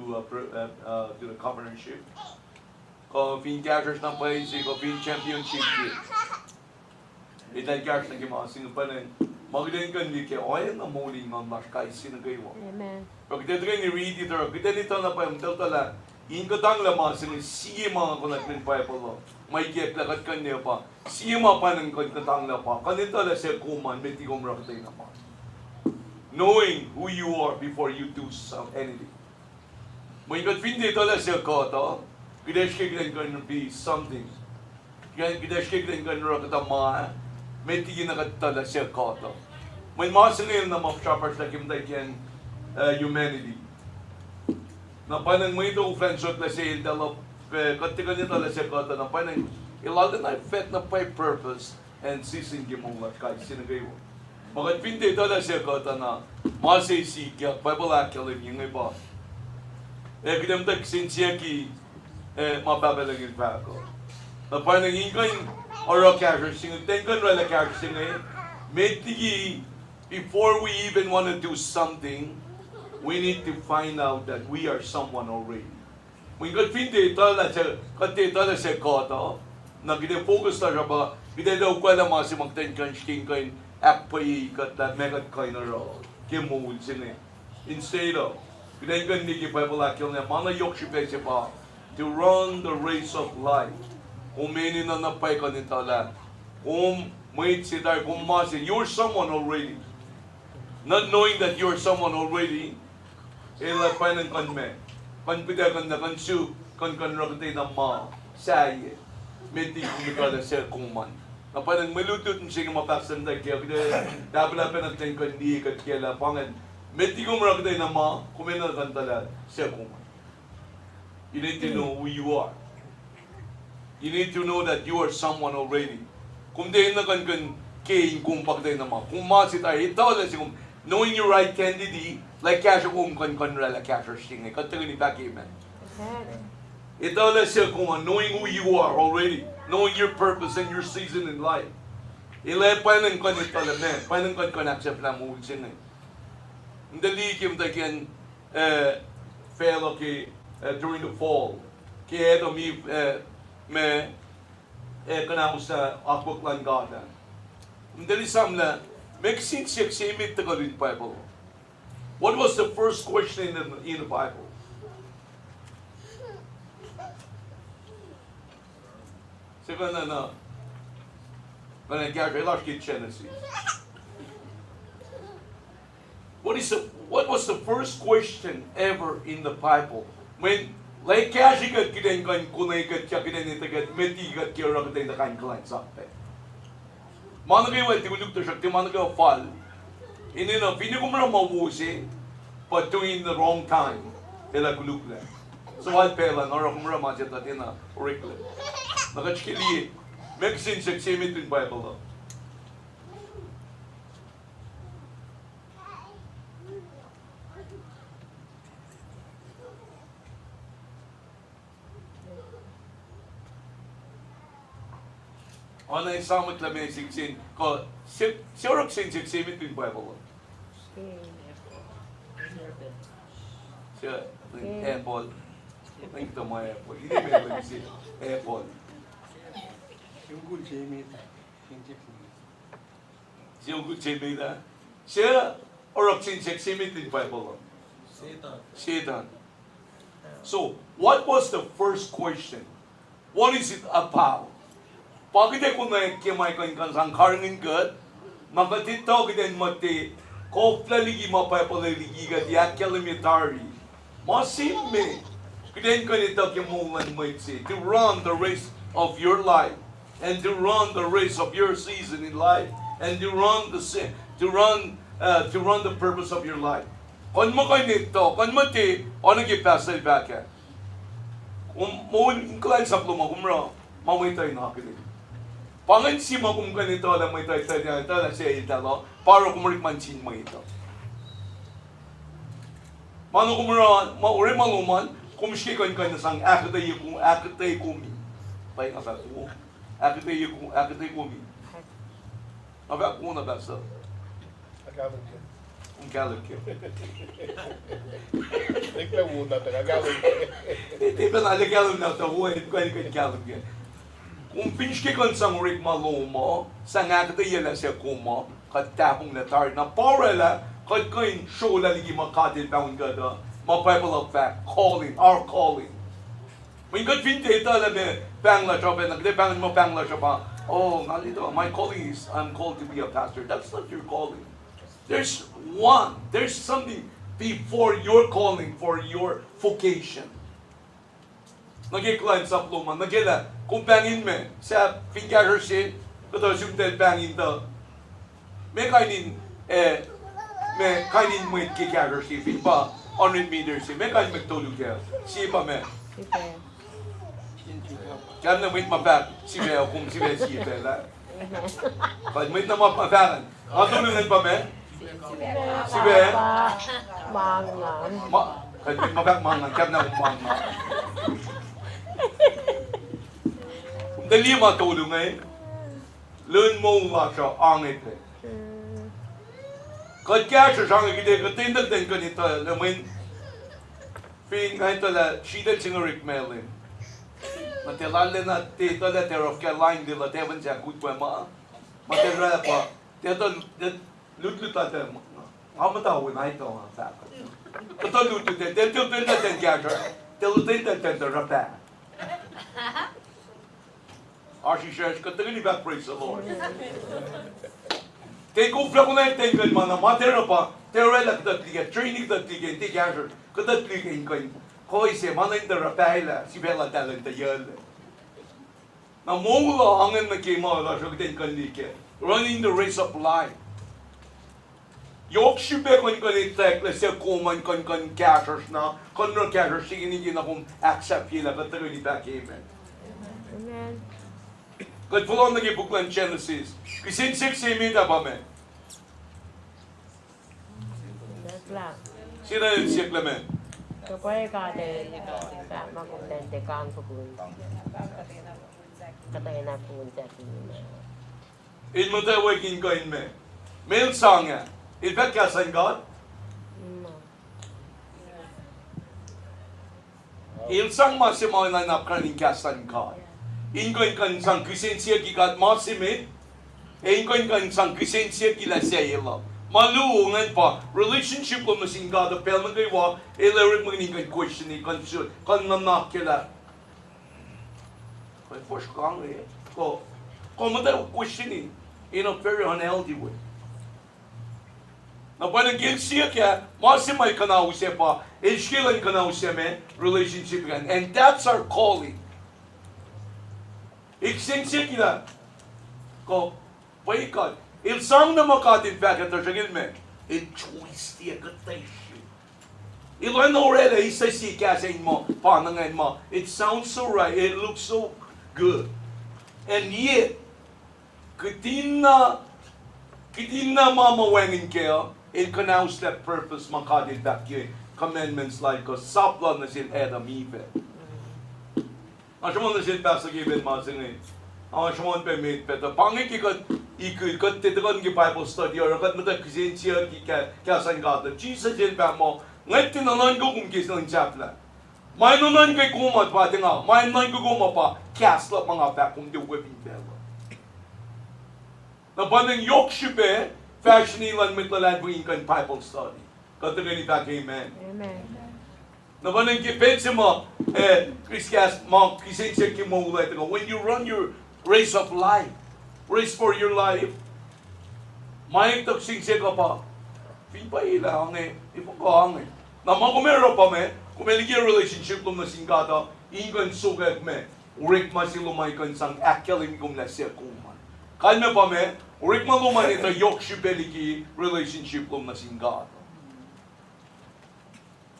the governorship. Ko fin catchers ng país, ko fin championship. Itan catch na kimasin pa rin. Magdang kan di kaya oy na muling mamas kay sinagayo. Amen. Pag kita ni-read ito, kita nito na pa yung tala. In ko tang laman sini sige mga kunat min pa pala. May kaya lakat kanya pa. Sige mga panang katang la pa. Kanito la siya kuman beti kom rakatay na pa. Knowing who you are before you do anything. May kat hindi ito la siya kota. Kidesh kaya kan be something. Kidesh kaya kan rakatama. May tigin na katala siya kota. May masalim na mga shoppers na kimtay kiyan humanity. Na panang mo ito friendship na siya develop katikan nito na siya kota na panang ilala na effect na pay purpose and season gimong kahit sinagayo. Magat pindi ito na siya kota na masay siya babalakilim yung iba. Kinamtag siya ki mababalagin pa ako. Na panang ingay or character sing tengan wala character sing medigi before we even want to do something, we need to find out that we are someone already. When God pindi ito na siya, kati ito na siya kota, na gina-focus na siya ba, gina-daw ko na mga si magtenkan, skinkain, akpay, kat megat kain na raw, kimuul sila. Instead of, gina-gan ni kipapalakil na, mga yok siya pa, to run the race of life. Kung many na napay ka nito lang, kung may sitar, kung masin, you're someone already. Not knowing that you're someone already, ila pa ng kanme. Kanpida kan na kansu, kan rakatay na ma, saye. Menti kung ikaw na siya kuman. Na parang malutut mo siya mapaksan na kaya, dapat na pinagtay kan di kat kaya pangan. Menti kung rakatay na ma, kumena kan tala, siya kuman. You need to know who you are. You need to know that you are someone already. Kung di na kan kain kung pagday na ma, kung masit ay, ito na siya knowing your identity, like cash kung kan rela cash sing, katagal ni Becky man. Ito na siya kung knowing who you are already, knowing your purpose and your season in life. Ilay pa nang kan ito na men, pa nang kan accept na mo sing. Hindi likim takin fellow ki during the fall. Kaya ito me kanang sa akbok gada. Hindi samla Mexican siya tagal in the Bible. What was the first question in the Bible? Sige na. When I got Genesis. What was the first question ever in the Bible? When like kashi kat kiden kan kunay kat kya kiden itagat meti kat kya rak kiden kain kain sakte. Mana kayo wala tikuluk to shakti mana kayo fall. Ini na pini ko mara mawusi but doing the wrong time. Ela kuluk la. So al pela nora ko mara macet tatina orikle. Nakachkili Mexican seksemit in Bible. Ona isamot la may siksin ko sirok sin siksimit in Bible. Siya, apple. Think to my apple. Hindi may lang si apple. Siya good Jamie da. Siya orok sin siksimit in Bible. Satan. So, what was the first question? What is it about? Pagkita ko na kimay kan sangkarnin kat, makatitaw kita mati, kopla ligi mapapala ligi kat yak kilometari. Masime, kita kanita kimungan mo itse, to run the race of your life, and to run the race of your season in life, and to run the purpose of your life. Kung mo kanito, kung mati, ano kipasal baka? Kung mo incline sa pluma, kumra, mamay tayo nakakilig. Pangan si kung ganito alam mo ito na siya italo para kumurik mansin mo ito. Mano kumura mauri maluman kumski kon sang akte kumi. Pai nga ba ko. Akte kumi. Aba ko na ba sa. Galing ke. Ikaw muna tagagaling. Hindi ba nalagaling na ito? Huwag ko galing ke. Kung pinski kon sang rik malomo, sang akte yela siya kumo, katapong na tar na porela, kat koin show la ligi makadil baun gada, ma Bible of fact, calling, our calling. When God vintage ito na bang la siya, nagde bang mo bang la siya pa, oh, nalito, my calling is, I'm called to be a pastor. That's not your calling. There's something before your calling, for your vocation. Nagiklan sa pluma, nagila, kung bangin me, sa pingager si, ito sumtel bangin to. May kainin mo yung kikager si, pinpa, 100 meters si, may kainin magtulog ka, si pa me. Kaya na wait mabak, si Bea, kung si Bea si Bea. Pag wait na mabakan, matulungan pa me? Si Bea? Mangan. Kahit wait mabak mangan, kaya na mangan. Kung dali matulungan, learn mo nga siya, angit eh. Kahit kaya siya siyang ikide, katindag din ka nito, namin, ping kahit la, siya din singarik melin. Matilala na tito la terof ka line dila tevan siya kutwa ma. Matilala pa, tito lutlut ate, amataw na ito ang saka. Ito lutlut, tito na ten kaya siya, tito ten rapa. Ashi says, katagin back, praise the Lord. Kaya kung ko na yung tengan man, matera pa, terela katatliga, training katatliga, hindi kaya siya, katatliga yung kain. Koi se mana yung rapela, si Bella talent yun. Na mula hangin na kay mga siya katin kanike, running the race of life. Yok sibe kon kanitek, let's say kuman kon cashers na, kon no cashers, sige hindi na kung accept yun, katagin ni back, amen. Amen. Kat fulon nagibuklan Genesis. Kisin 6 imita pa me. That's lang. Sila yung siya klamen. Kapag din, makuntente kang pupun. Katay na pun sa tingin. Il mo tayo waking ko in me. Mail song ya. Il bet ka sa God? No. Il sang masimo na napkaning ka sa God. Ingoin kan sang krisensya ki kat masimit. Ingoin kan sang krisensya ki la siya ilo. Maluungan pa, relationship lo masing God, apel man kayo wa, ilarik mo kan question ni, kan nanak kila. Kaya first kang eh, ko matayo question ni, in a very unhealthy way. Na parang siya kaya, masimay ka na usya pa, iskilan ka na usya me, relationship kan, and that's our calling. Iksensya kila, ko, paikad, il sang na makatin back at the me. Il choice tiya katay siya. Il ano rela isa si kasain mo, panangan mo. It sounds so right. It looks so good. And yet, kitina mamawangin kayo, il kanaus that purpose makatin back yun. Commandments like ko, sapla na sin Adam Eve. Asya mo na sin Pastor Given Masingin. Asya mo na made better. Pangikikat, kat titikan ki Bible study or kat mata kisensiya ki kasan gata. Jesus jen pa mo, ngay tinanan ko kung kisang chapla. May nanan kay kumat pa tinga, may nanan ko kuma pa, kasla mga pa kung di webing bela. Na panang yok shibe, fashion ilan mitlalan mo yung kan Bible study. Katagan ni Pak, amen. Amen. Na panang kipensi mo, Christias, mo kisensiya ki mo ulay tinga. When you run your race of life, race for your life, may taksing siya ka pa. Pinpaila ang ipagkahang na mga kumero pa me, kumeligi relationship lum na singkata, ingan sugat me, urik ma si lumay kan sang akalim kum na siya kuman. Kalme pa me, urik ma lumay ito yok shibeliki relationship lum na singkata.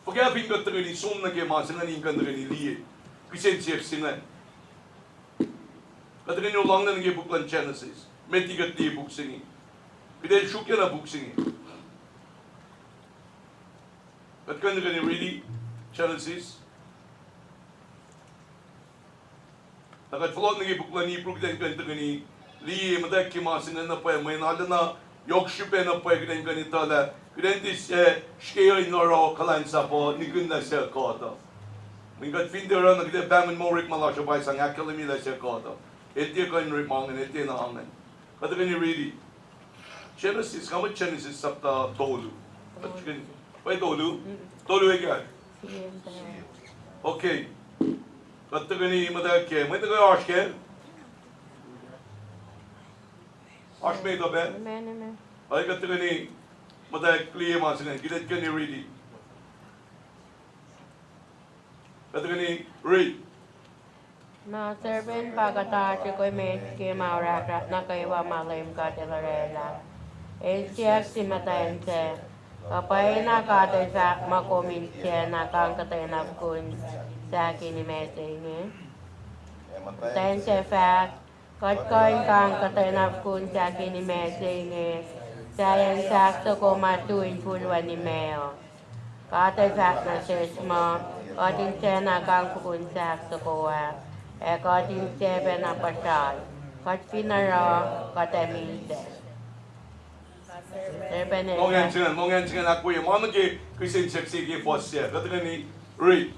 Pagkapin ka taga ni sum na kaya masanganin ka taga ni liye, pisensiyep singan. Katagan nyo lang na nagibuklan Genesis. May tigat di buksingin. Pidel shukya na buksingin. Katagan nyo really Genesis. Takat flot ngi buklani prukden kan tgani li mata kimasin na pa may na yok şüphe na pa giden kan itala giden dis şkeyo inoro kalan sa po ni kun na sa kota mingat findera na giden bamen morik malasha bay sang akalimi la sa kota etti kan rimangen etti na angen katgani really Genesis kamu Genesis sabta dolu katgani bay dolu ekar okay katgani mata ke may taga aşke aş may da ben Amen. ay katgani mata clear masine gidet kani ready katgani read Na serben pagkatasi ko may kimaurat na kayo malim ka tilarela. Siyak si matayense. Kapay na katay sa makominsya na kang katayanap kun sa kinimesing. Tayense fact. Katkoin kang katayanap kun sa kinimesing. Sayan sakto ko matuin pulwan ni Meo. Katay fact na sesmo. Katin siya na kang kun sakto ko katin siya na pasal. Kat pinara kataminse. 몽현증은 악보에 많은 게 그리스인 책세기에 보았어요. 그들은 read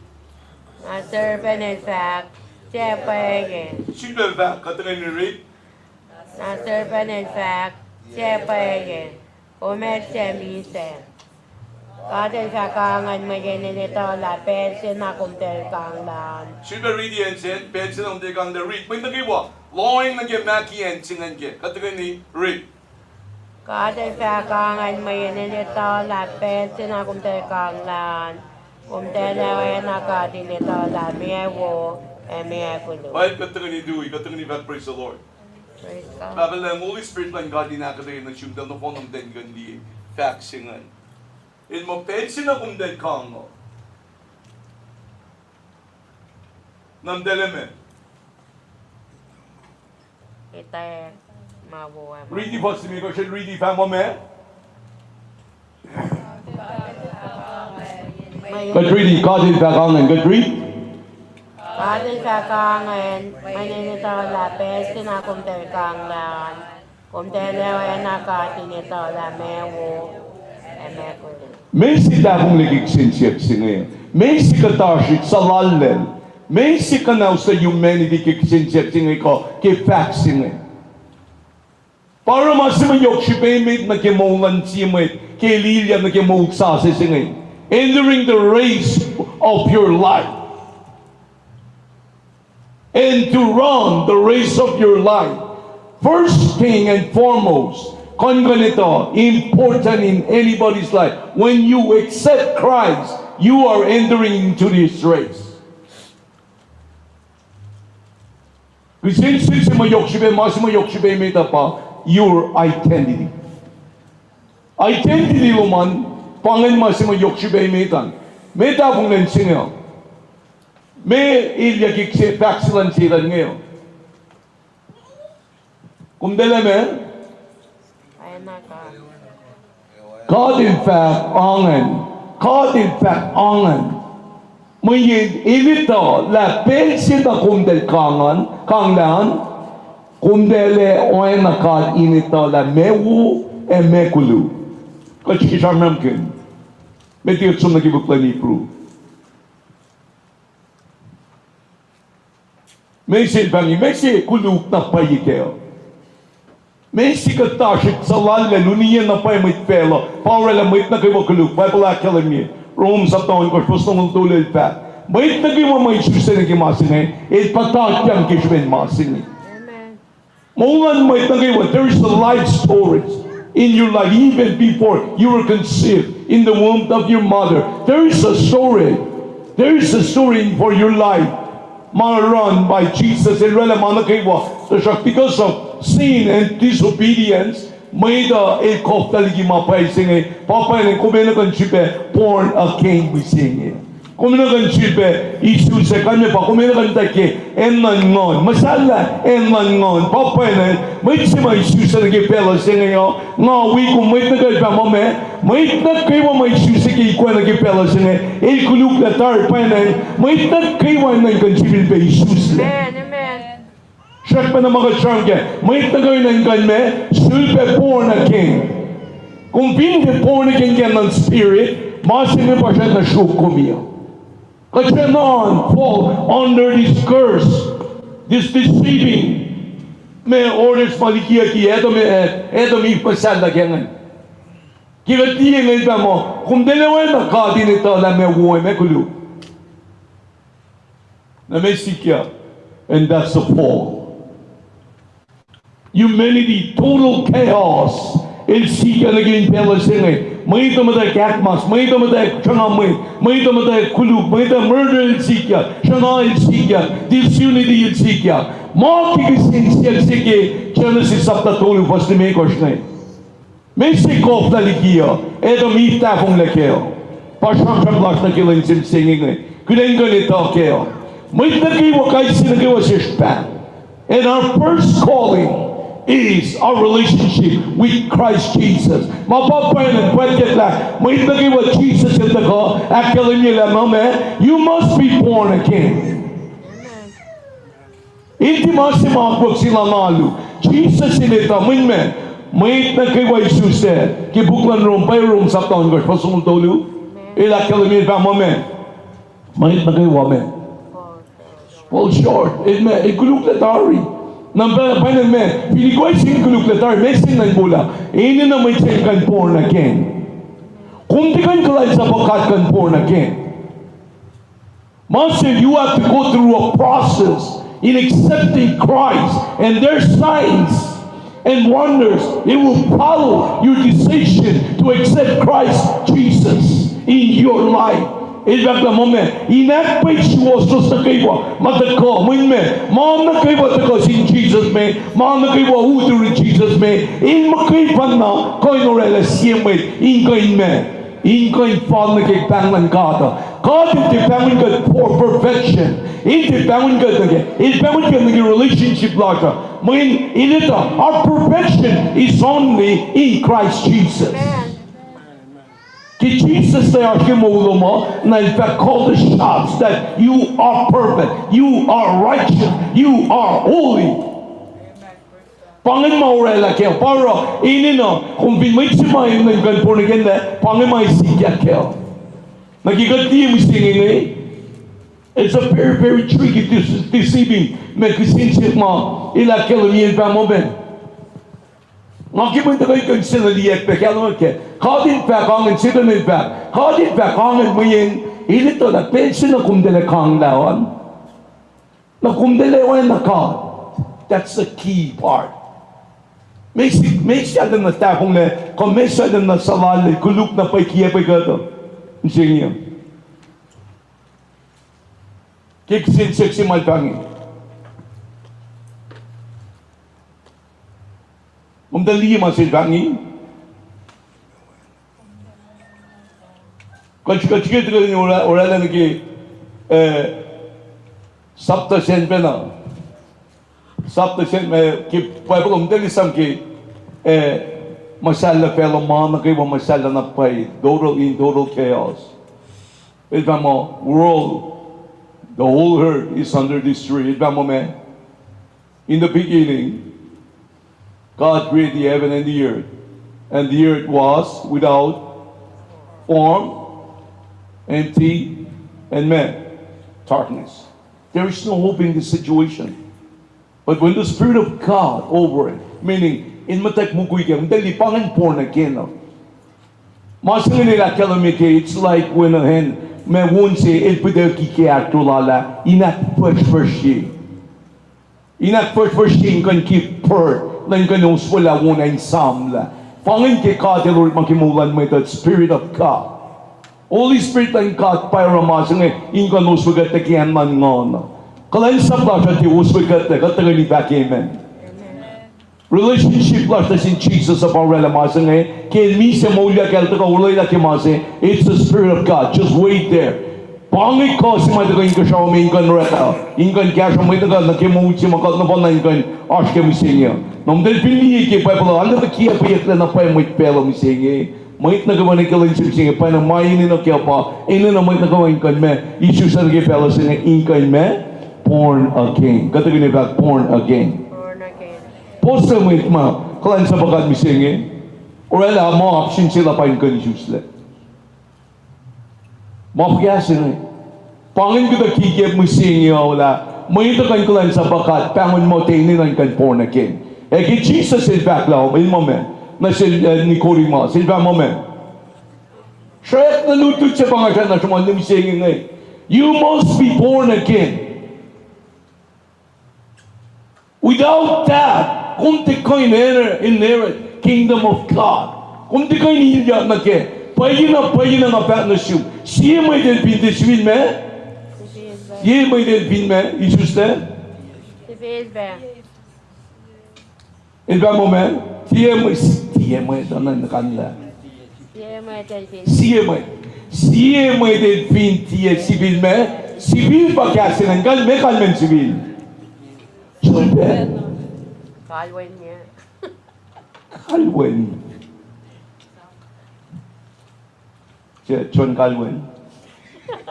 Na serben in fact, siya pwede. 신별바 그들은 read Na serben in fact, siya pwede. Umet siya mise. Katin sa kangan maginin ito lapet sinakumtel kang lan. 신별 read이엔센 배치는 데 강데 read 뭔데 기와 로잉는 게 마키엔증은 게 그들은 read Katin sa kangan maginin ito lapet sinakumtel kang lan. Kumtelewe na katin ito lamiewo emiepulo. Why 그들은 do 그들은 praise the Lord. Praise God. Babel Holy Spirit lang God dinakadai na siyudal na ponong den gandi faxingan. In mo pensi na kumden kango. Namdeleme. Kita mabuhay. Ready po si Miko siya ready famo me. Good reading, God is back on and good read. Katin sa kangan, maninito lapes sinakumtel kang lan. Kumtelewe na katin ito lamewo emiepulo. May si dahong nagigsinsiyag si ngayon. May si katashit sa lalel. May si kanaw sa humanity kiksinsiyag si ngayon ko kifax si ngayon. Para masimayok si Pemit na kimulan si ngayon, kililya na kimuksasi si ngayon. Entering the race of your life. And to run the race of your life. First thing and foremost, kung ganito, important in anybody's life, when you accept Christ, you are entering into this race. Your identity. Identity luman, pangan masimo yokshibe metan. Meta punglen sinyo. Me ilyagik se faxilan silan ngayon. Kumdele me, Ay naka. God in fact angan. Mayin ilito la pensin na kumdel kanglan, kumdele oy na God inito la mewu e mekulu. Kachikishar memkin. Metiyot sum nagibukla ni Pru. Mesi bangi, mesi kuluk na payikeo. Mesi katashit sa lalle luniyan na payamit pelo. Paurela mait na kayo kuluk. Bible Academy. Rome sa taon ko pustong tulil pa. Mait na kayo may susan na kimasin eh. Patak yang kishben masin eh. Amen. Mulan mait na kayo. There is a life story in your life even before you were conceived in the womb of your mother. There is a story. There is a story for your life. Run by Jesus and because of sin and disobedience, made a taligi mapay singing, Papa and Kumenagan Chipe, born again we sing. Kumenagan Chipe, Isu se kanya pa Kumenagan take, Enlangon, Masala, Enlangon, Papa and Mitsima Isu sa nagipela singing, no, we kumitagal pa mame, may kayo may susiki ko nagipela singing, kuluk na tar pa na, may kayo na kansibil pa Isus. Amen. Amen. Shak pa na mga charm ke. May tagay na inkan me. Sulpe born again. Kung hindi born again ka ng spirit, masinin pa siya na shook kumiyo. Kasi noon, fall under this curse, this deceiving. May orders malikiya ki, eto may pasal na kaya. Kira tiye ngayon pa mo, kung dalawa na ka din ito na may uwi, may kulu. Na may sikya. And that's the fall. Humanity, total chaos. El sikya naging pelasing eh. May ito matay kakmas, may ito matay changamay, may ito matay kuluk, may ito murder el sikya, shana el sikya, disunity el sikya. Mga kikisin siya sige, Genesis chapter 2, verse 3 may question. May sikof na likiyo, eto may tapong lakiyo. Pasyang blas na kilin singing eh. Kunin ko nito kayo. May nagiwa kayo sinagiwa siya span. And our first calling is our relationship with Christ Jesus. Mapapayan at pwede lang. May nagiwa Jesus ito ko, akalin niyo lang, you must be born again. Hindi masimakbog sila malu. Jesus inita, may nagiwa Jesus eh. Kibuklan room, pay room sa taon ko, pasunod tolu. Akalin niyo lang, may nagiwa, fall short. Ikuluk letari. Number final man, pili ko ay singkuluk letar, may sinan bula. Ini na may kan born again. Kung di kan kalay sa bakat kan born again. Master, you have to go through a process in accepting Christ, and there's signs and wonders. It will follow your decision to accept Christ Jesus in your life. Exact moment. Inakpay siya sa kaiwa. Matako, mo na kaiwa tako sin Jesus me. Mo na kaiwa udo in Jesus me. In makaipan na koy no rela siemwe in koy me. In koy fall na kay panglan kata. God is depending God for perfection. In depending God again. In depending God in relationship like that. When in it our perfection is only in Christ Jesus. Jesus they are na in fact call the shots that you are perfect, you are righteous, you are holy. Pangin maurela kaya para ini no kung binmay ng ganpon again na pangin may sikya kaya. Nagigati mo singing eh. It's a very very tricky deceiving. Magkisinsit mo ila kilometer pa mo ben. Makikita kayo sila liyak pa kaya naman kaya. Kadin pa kangen sila may pa. Kadin pa kangen mo yung ilito na pensi na kumdele kang lawan. Na kumdele wan na ka. That's the key part. May siya na tapong na kung may siya na salali kuluk na pa ikiya pa gato. Sige niyo. Kiksin seksi malpangin. Umdali masih bangi. Kacik-kacik itu kan orang lagi Sabta sen pena. Sabta sen ki pai pun umdali sam ki masala pelo mana ki masala na pai total chaos. Ilvamo world, the whole earth is under this tree. Ilvamo me. In the beginning, God created the heaven and the earth. And the earth was without form, empty, and man. Darkness. There is no hope in this situation. But when the Spirit of God over it, meaning, in matak mukuy ka, dali pangan born again. Masang nila kalamike, it's like when a hen, may won't say, el pwede kike actualala, inak first ye. Inak first ye, can keep per. Lang ganun wala muna yung samla. Pangin kay God, Lord, makimulan mo ito, Spirit of God. Holy Spirit ng God, para masang yung ganun sugat na kiyan man ngon. Kalain sa plasya, ti uswagat na, katagal ni back, amen. Relationship plasya sin Jesus sa parela masang kaya misa maulya kaya ito ka ulay na kimasang, it's the Spirit of God, just wait there. Pangit ko si mga taga siya may ingan reta. Ingan kaya siya may taga nakimawit si mga na pa na ingan ash kaya misinga. Nung dahil pinili kaya pa pala, ano na kaya payak na pa yung may pela misinga. May nagawa ng kalan si misinga, pa na mainin na kaya pa, ina na may nagawa ingan me. Isu sa nagay pela sa ingan me. born again. Kata gini ba, born again. Born again. Posta mo itma, kalan sa bagat misingi, orela mo option sila pa yung confused le. Mo pagyasin eh. Pangin ko da kikip misingi wala, mo ito kan kalan sa bagat, pangon mo tingin ang kan born again. Eh ki Jesus is back lao, may moment, na ni Korima, silba moment. Shred na lutut sa pangasyan na suman misingi ngayon. You must be born again. Without that, kung di kayo inherit kingdom of God, kung di kayo nihilya na ke, pwede na nga na siya. Siya may din pintiswin me? Siya may din pin me? Isus na? Iba mo me? Siya may tanan na kanila. Siya may din pin tiye sibil me? Sibil pa kaya sinanggal me kalmen sibil. Kalwen niya. Kalwen. Siya, John Calvin.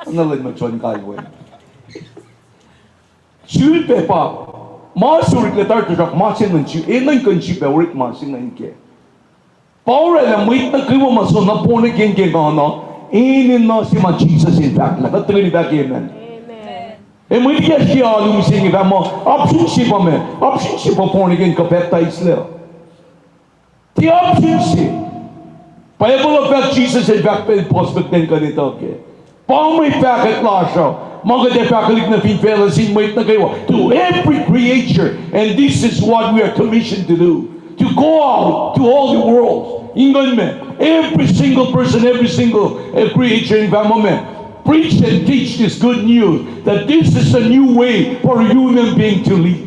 Ano lang mo John Calvin? Siyempre pa, masurit na tayo siya, masin ng siya, ilang kan siya, urit masin ng siya. Paura na may nagkiwa maso na po na keng inin na si ma Jesus in fact, nakatagin ni back amen. E mo hindi siya lumising iba mo, option siya pa me, option siya pa born again ka baptized le. The option siya. Bible of fact Jesus in fact prospect din ka nito okay. Pa may packet la siya, mga defakalik na pinfelasin mo na kayo to every creature, and this is what we are commissioned to do. To go out to all the world. Ingon me, every single person, every single creature in Bama preach and teach this good news that this is a new way for a human being to live.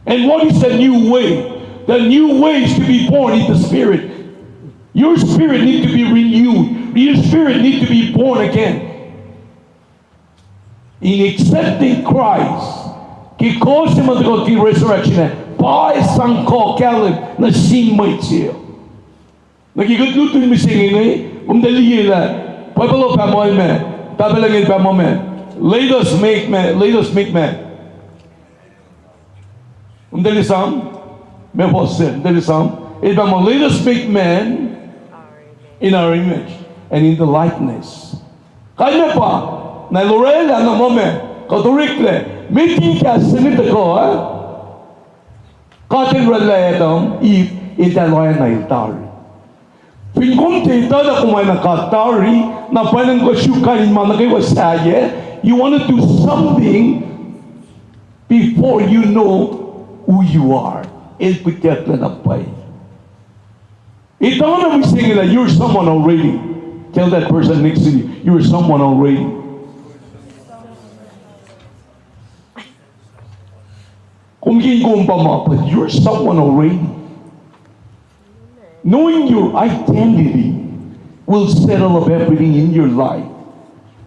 And what is the new way? The new way is to be born in the Spirit. Your spirit needs to be renewed. Your spirit needs to be born again. In accepting Christ, because of the resurrection, by isang kakalib na singmay siya. Nagigutlutin mo siya ngayon, umdali yun Bible of man, tabalangin pa mo man. Let us make man. Umdali sam, may posten, umdali sam. Let us make man in our image and in the likeness. Kaya pa, na Lorela na mo man, katurikle, may tika sinita ko, Katin relayedom, if italoyan na itari. Pingunti tada kumay na katari na panang ko syukarin managay wasaye, you want to do something before you know who you are. El pitetla na pay. Ito na we say that you're someone already. Tell that person next to you, you're someone already. Kung ginagumpa but you're someone already. Knowing your identity will settle up everything in your life.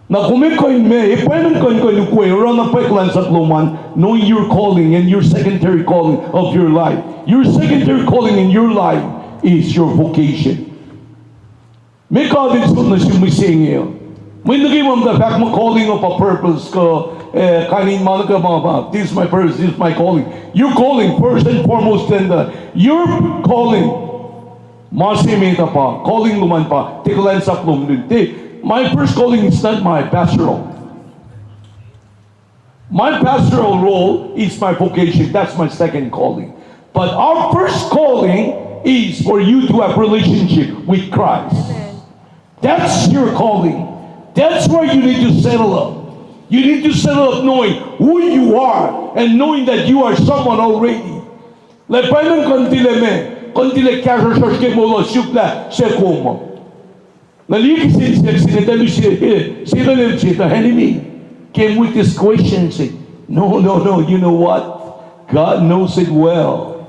Na kumikoy me, pwedeng koy kwe, around na peklan sa tluman, knowing your calling and your secondary calling of your life. Your secondary calling in your life is your vocation. May kadin sa na siya misingi. May nagimam the fact mo calling of a purpose ko, kanin man ka mga this is my purpose, this is my calling. Your calling first and foremost, and your calling masimita pa, calling luman pa, tikulan sa plum din. My first calling is not my pastoral. My pastoral role is my vocation. That's my second calling. But our first calling is for you to have relationship with Christ. That's your calling. That's where you need to settle up. You need to settle up knowing who you are and knowing that you are someone already. Like paano kontile kaya sa ke mo lo shukla se komo. Naliki sinetelu siya the enemy came with this question and said, no, you know what? God knows it well.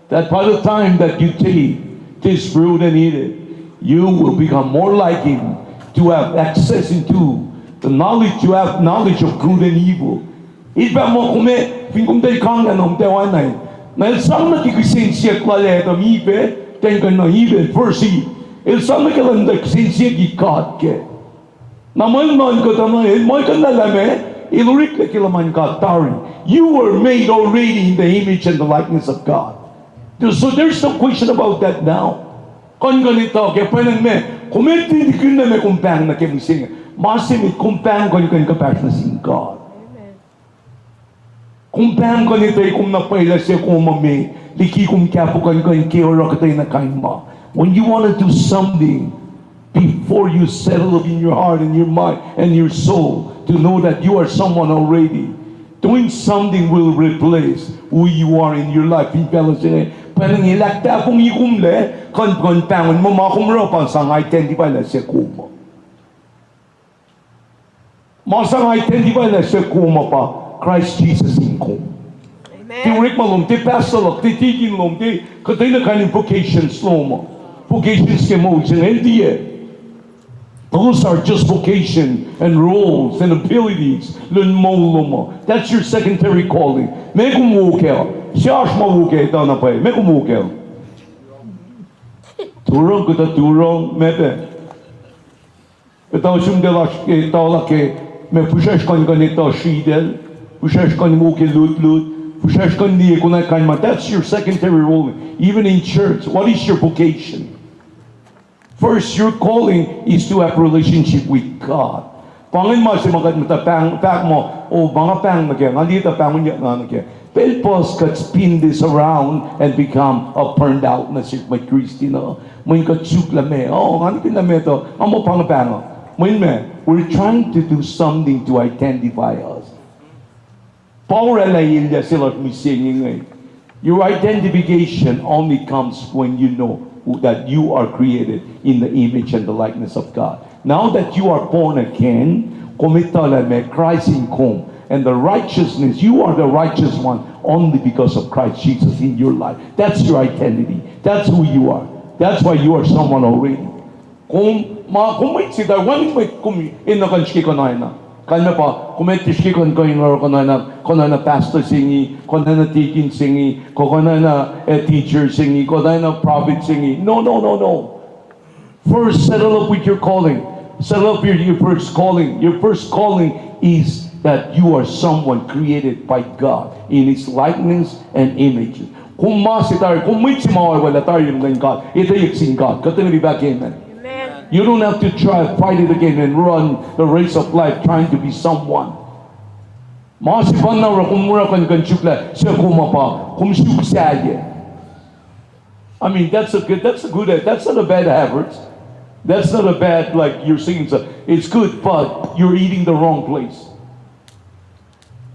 That by the time that you take this fruit and eat it, you will become more like Him, to have access into the knowledge, you have knowledge of good and evil. Iba mo kume, pinkumday kang anong tewanay. Na isang nakikisensya klaleto mibe, tengan na ibe, versi. Isang nakilandak sensya gikat ke. Na man ko tamahin, may kan nalame, ilurik le kilaman ka tari. You were made already in the image and the likeness of God. So there's no question about that now. Kon ganito, kaya pwede me, kumiti di kun na me kumpang na kaya singa. Masimit kumpang kon kapasyon na sing God. Kumpang ganito ay kum na pwede siya kumami, liki kum kaya po kan kaya rakatay na kain ma. When you want to do something, before you settle up in your heart and your mind and your soul to know that you are someone already, doing something will replace who you are in your life. Parang ilakta kung ikumle, kon pangon mo makumro pang sang identify na siya kuma. Masang identify na siya kuma pa, Christ Jesus in kum. Ti Rick malum, ti pastor lok, ti tigin lom, ti katay na kanin vocations lom. Vocations ke mo, hindi those are just vocation and roles and abilities. That's your secondary calling. May kumukel. Siyash mawukel ito na pa eh. May kumukel. Turong kita turong mebe. Ito sumdelash ito laki. May pushash kan ganito shidel. Pushash kan mukel lut. Pushash kan diye kunay kanma. That's your secondary role. Even in church, what is your vocation? First, your calling is to have relationship with God. Pangin mo si mga pang mo, o mga pang na kaya, nandito pang niya na kaya. Help us could spin this around and become a burned out na si may Christina. May katsuk lame, ano piname to? Amo pang pang. We're trying to do something to identify us. Power alayilya sila singing. Your identification only comes when you know that you are created in the image and the likeness of God. Now that you are born again, Christ in kum, and the righteousness, you are the righteous one only because of Christ Jesus in your life. That's your identity. That's who you are. That's why you are someone already. Kalma pa, kumetishki kon na pastor singi, kona na teaching singi, kona na teacher singi, kona na prophet singi. No. First, settle up with your calling. Settle up your first calling. Your first calling is that you are someone created by God in His likeness and image. Kung masitar, kung may simaway wala tayo yung God, ito yung God. Katangali back, amen. You don't have to try to fight it again and run the race of life trying to be someone. I mean, that's not a bad habit. That's not a bad, like you're singing, it's good, but you're eating the wrong place.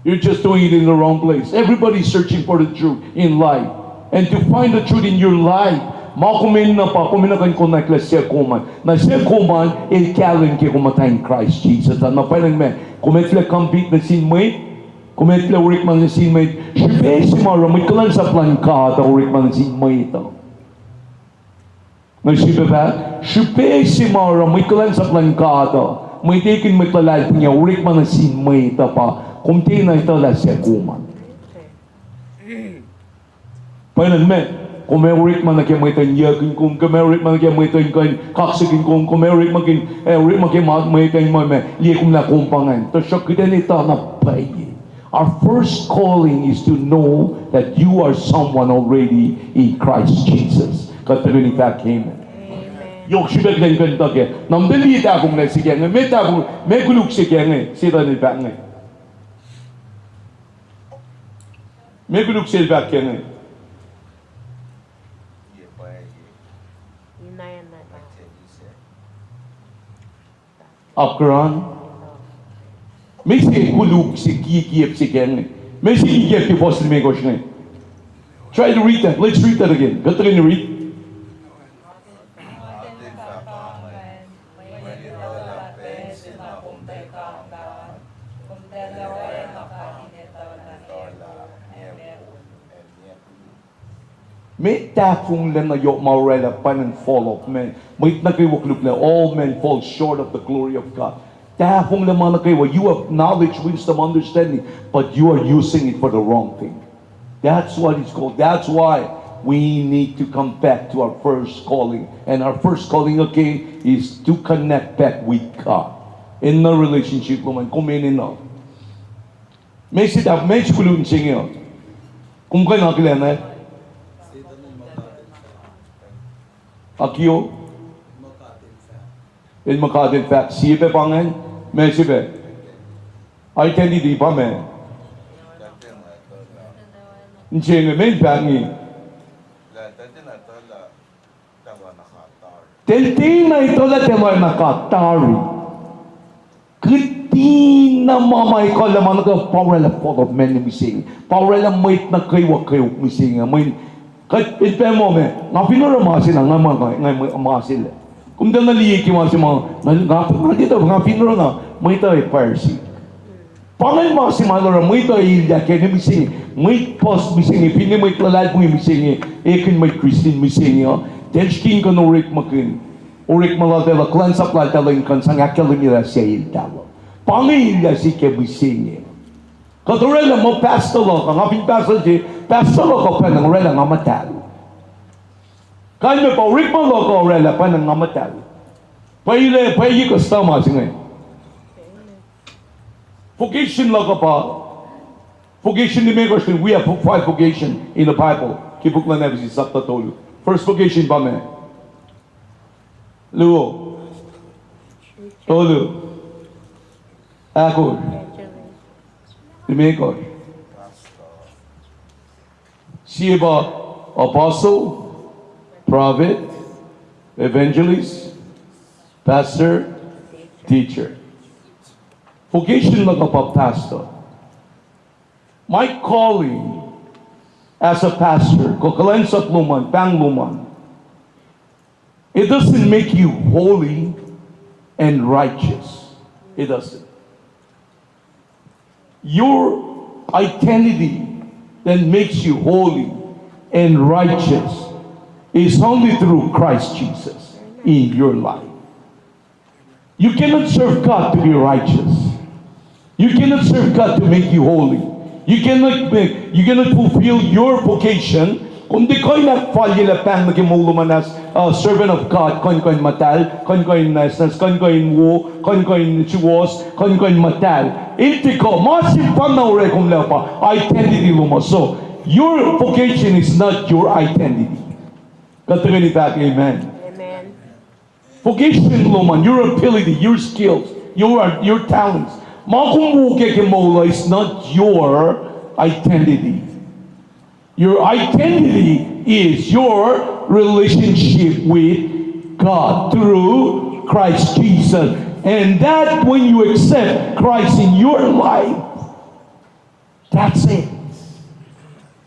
You're just doing it in the wrong place. Everybody's searching for the truth in life. And to find the truth in your life, makumin na pa, kuminakan ko na siya kuman. Na siya kuman, ilkalin ki kumatay Christ Jesus. At mapalang me, kumitla compete na sinmate, kumitla urik man na sinmate, siya si Mara, may kalan sa plangkata, urik man na sinmate. Nagsiba ba? Siya si Mara, may kalan sa plangkata, may tikin may talal niya, urik man na sinmate pa, kumti na ito la siya kuman. Palang me, kumerik man na kaya may tanyakin kung kumerik man na kaya may tanyakin kaksikin kung kumerik man kaya may tanyakin liya kung nakumpangan to siya kita nito na paye. Our first calling is to know that you are someone already in Christ Jesus. Katarin ita amen. Yok siya biglang ganito kaya namdali ita akong nasigyan may guluk siya kaya sila nila nga may guluk sila kaya Afghan, may sige kulug si kiyip si kene, may sige kiyip ki post may gosh. Try to read that. Let's read that again. Got to read. May tafung lang na yok maurela pan and fall of men. May nakiwakluk na all men fall short of the glory of God. Tafung lang mga nakiwa. You have knowledge, wisdom, understanding, but you are using it for the wrong thing. That's what it's called. That's why we need to come back to our first calling. And our first calling again is to connect back with God. In the relationship naman, kuminin na. Messi da Messi kulun singyo. Kung kayo nakilan na Akio in Makadin fact si pe pangan Messi pe identity pa me Njeng men pangi Telting na ito la temay nakatari Kiti na mamay ko laman ka power la for of men missing power la might na kayo missing may kat ipe mo me nga pinura masin ang nga masin kung dan naliiki mo si mga nga dito nga pinura na may tayo parsi pangay masin malora may tayo ilya kaya missing may post missing pini may lalal kung missing ekin may Christine missing Denskin ko no rik makin. Urik maladela cleanse up la daling kan sang akalimira siya dalo. Pangilya si kebisinye. Kadurela mo pastolo ka ngapin pastolo ko pa nang rela ngamatalo. Kanya pa urik mo ko rela pa nang ngamatalo. Payi ko stama singay. Vocation la ka pa. Vocation ni Megoshin, we have 5 vocation in the Bible. Kibuk la never si sapta tolu. First vocation ba me? Luo. Tolu. Ako. Dimeko. Siya ba apostle, prophet, evangelist, pastor, teacher. Vocation lang pa pastor. My calling as a pastor, kokalensat luman, pang luman, it doesn't make you holy and righteous. It doesn't. Your identity that makes you holy and righteous is only through Christ Jesus in your life. You cannot serve God to be righteous. You cannot serve God to make you holy. You cannot fulfill your vocation kung di ko'y nagfalye na pang nagimuluman as servant of God, ko'y matal, ko'y nasnas, ko'y wo, ko'y chuwas, ko'y matal. Inte ko, masimpan na ure kung lepa, identity mo. So, your vocation is not your identity. Katagan ni back, amen. Amen. Vocation luman, your ability, your skills, your talents. Makumbuke ke mola is not your identity. Your identity is your relationship with God through Christ Jesus. And that when you accept Christ in your life, that's it.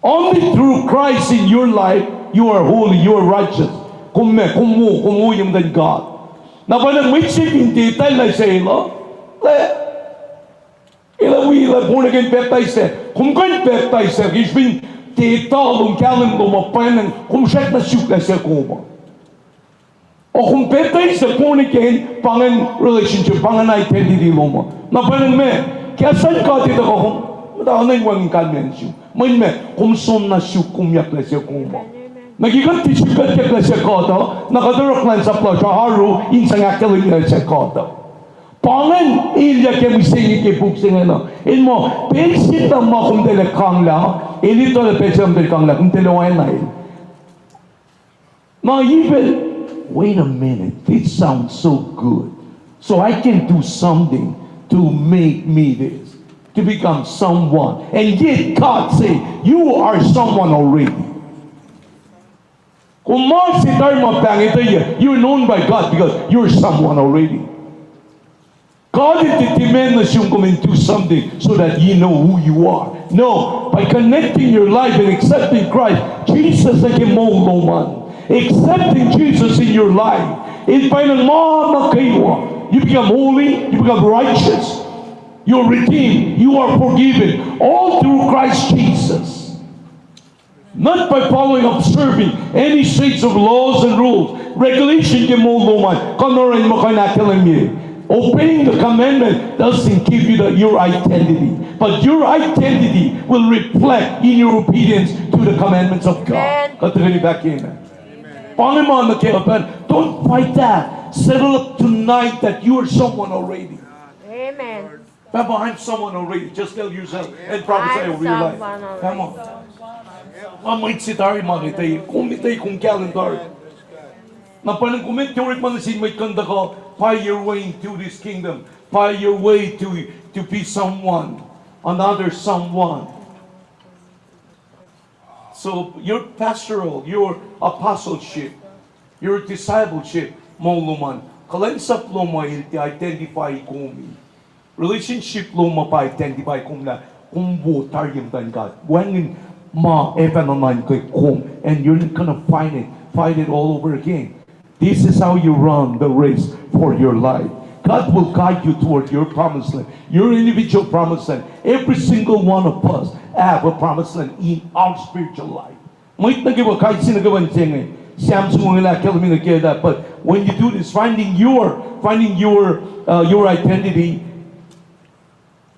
Only through Christ in your life, you are holy, you are righteous. Kumu yung than God. Na ba nang may hindi tayo na sa ilo? Ila born again baptized there. Kung kayo baptized there, he's been titalong kalang lumapan ng kung siyat na siyukla siya kuma. O kung baptized there, born again, pangan relationship, pangan identity luma. Na ba nang kaya saan ka dito ko kung mataon na yung wanging kanmensyo. May kung som na siyuk kumyak na siya kuma. Nagiganti siyukat yak na siya koto, nakadurok lang sa plasya haru, insang akaling na siya koto. Pangan ilya ke misingi ke buksing ano. Ilmo pensit na mo kung tele kangla, ilito na pensit ang tele kangla kung tele wain na il. Now even wait a minute, this sounds so good. So I can do something to make me this, to become someone. And yet God say, you are someone already. Kung mo si Dharma pang ito you're known by God because you're someone already. God didn't demand us you come and do something so that you know who you are. No, by connecting your life and accepting Christ, Jesus naging man. Accepting Jesus in your life, in you become holy, you become righteous, you're redeemed, you are forgiven, all through Christ Jesus. Not by following, observing any sets of laws and rules. Regulation ke mo luman, kanorin mo kayo obeying the commandment doesn't give you your identity. But your identity will reflect in your obedience to the commandments of God. Back in. Don't fight that. Settle up tonight that you are someone already. Amen. Papa, I'm someone already. Just tell yourself and prophesy over your life. Come on. Mamãe de citar, maritay, kumitay kung calendar. Na parang kumiturik man sin may kanda ko, find your way into this kingdom. Find your way to be someone, another someone. So your pastoral, your apostleship, your discipleship, mo luman. Kalansap lo mo identify kumi. Relationship lo mo pa identify kum na kumbo taryam dan God. When ma evan kay kum, and you're gonna find it all over again. This is how you run the race for your life. God will guide you toward your promised land, your individual promised land. Every single one of us have a promised land in our spiritual life. But when you do this, finding your identity,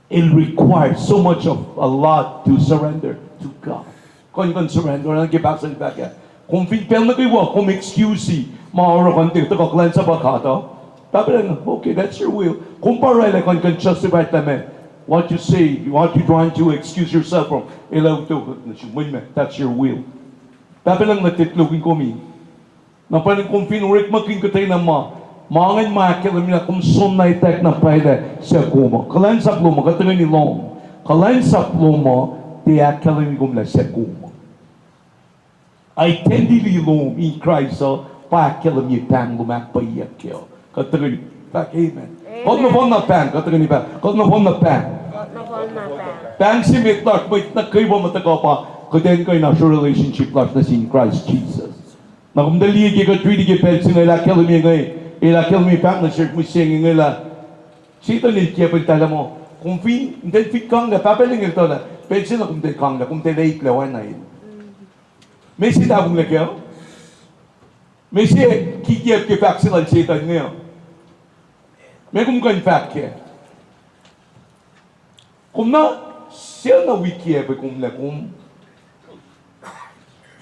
it requires so much of a lot to surrender to God. Kung surrender, back. Kung feel na kayo, kung excuse maura konti to kaklan sa bakato. Okay, that's your will. Kung para like on can justify tame, what you say, what you trying to excuse yourself from, that's your will. Tapi lang natitlugin ko mi. Na parang kung pinurik making ko tayo na maangan makilam na kung sunay tek na pwede sa kuma. Kalan sa pluma, katangan ni long. Kalan sa pluma, tiyak kalam ko na sa kuma. Identity long in Christ, so pakialam niyo tang lumakpayak kayo. Katangan, amen. Kung napon na pang, katangan ni ba? Kung napon na pang. Pang si Mitlar, may nagkaiba matagaw pa, kaden kayo na sa relationship life na si Christ Jesus. Na kung dali ka tweety ka pwede sinala kalam niya ngayon, ila kalam niya pang na shirt mo singing nila. Sito nil kaya pwede tala mo, kung hindi fit kang na, papaling ito na, pwede sila kung hindi kang na, kung hindi laik lawan na yun. May sitabong lagyaw? May siya kikiyap ke fact sila sitan ngayon. May kumukha fact ke. Kung na, siya na wikiyap kung na kung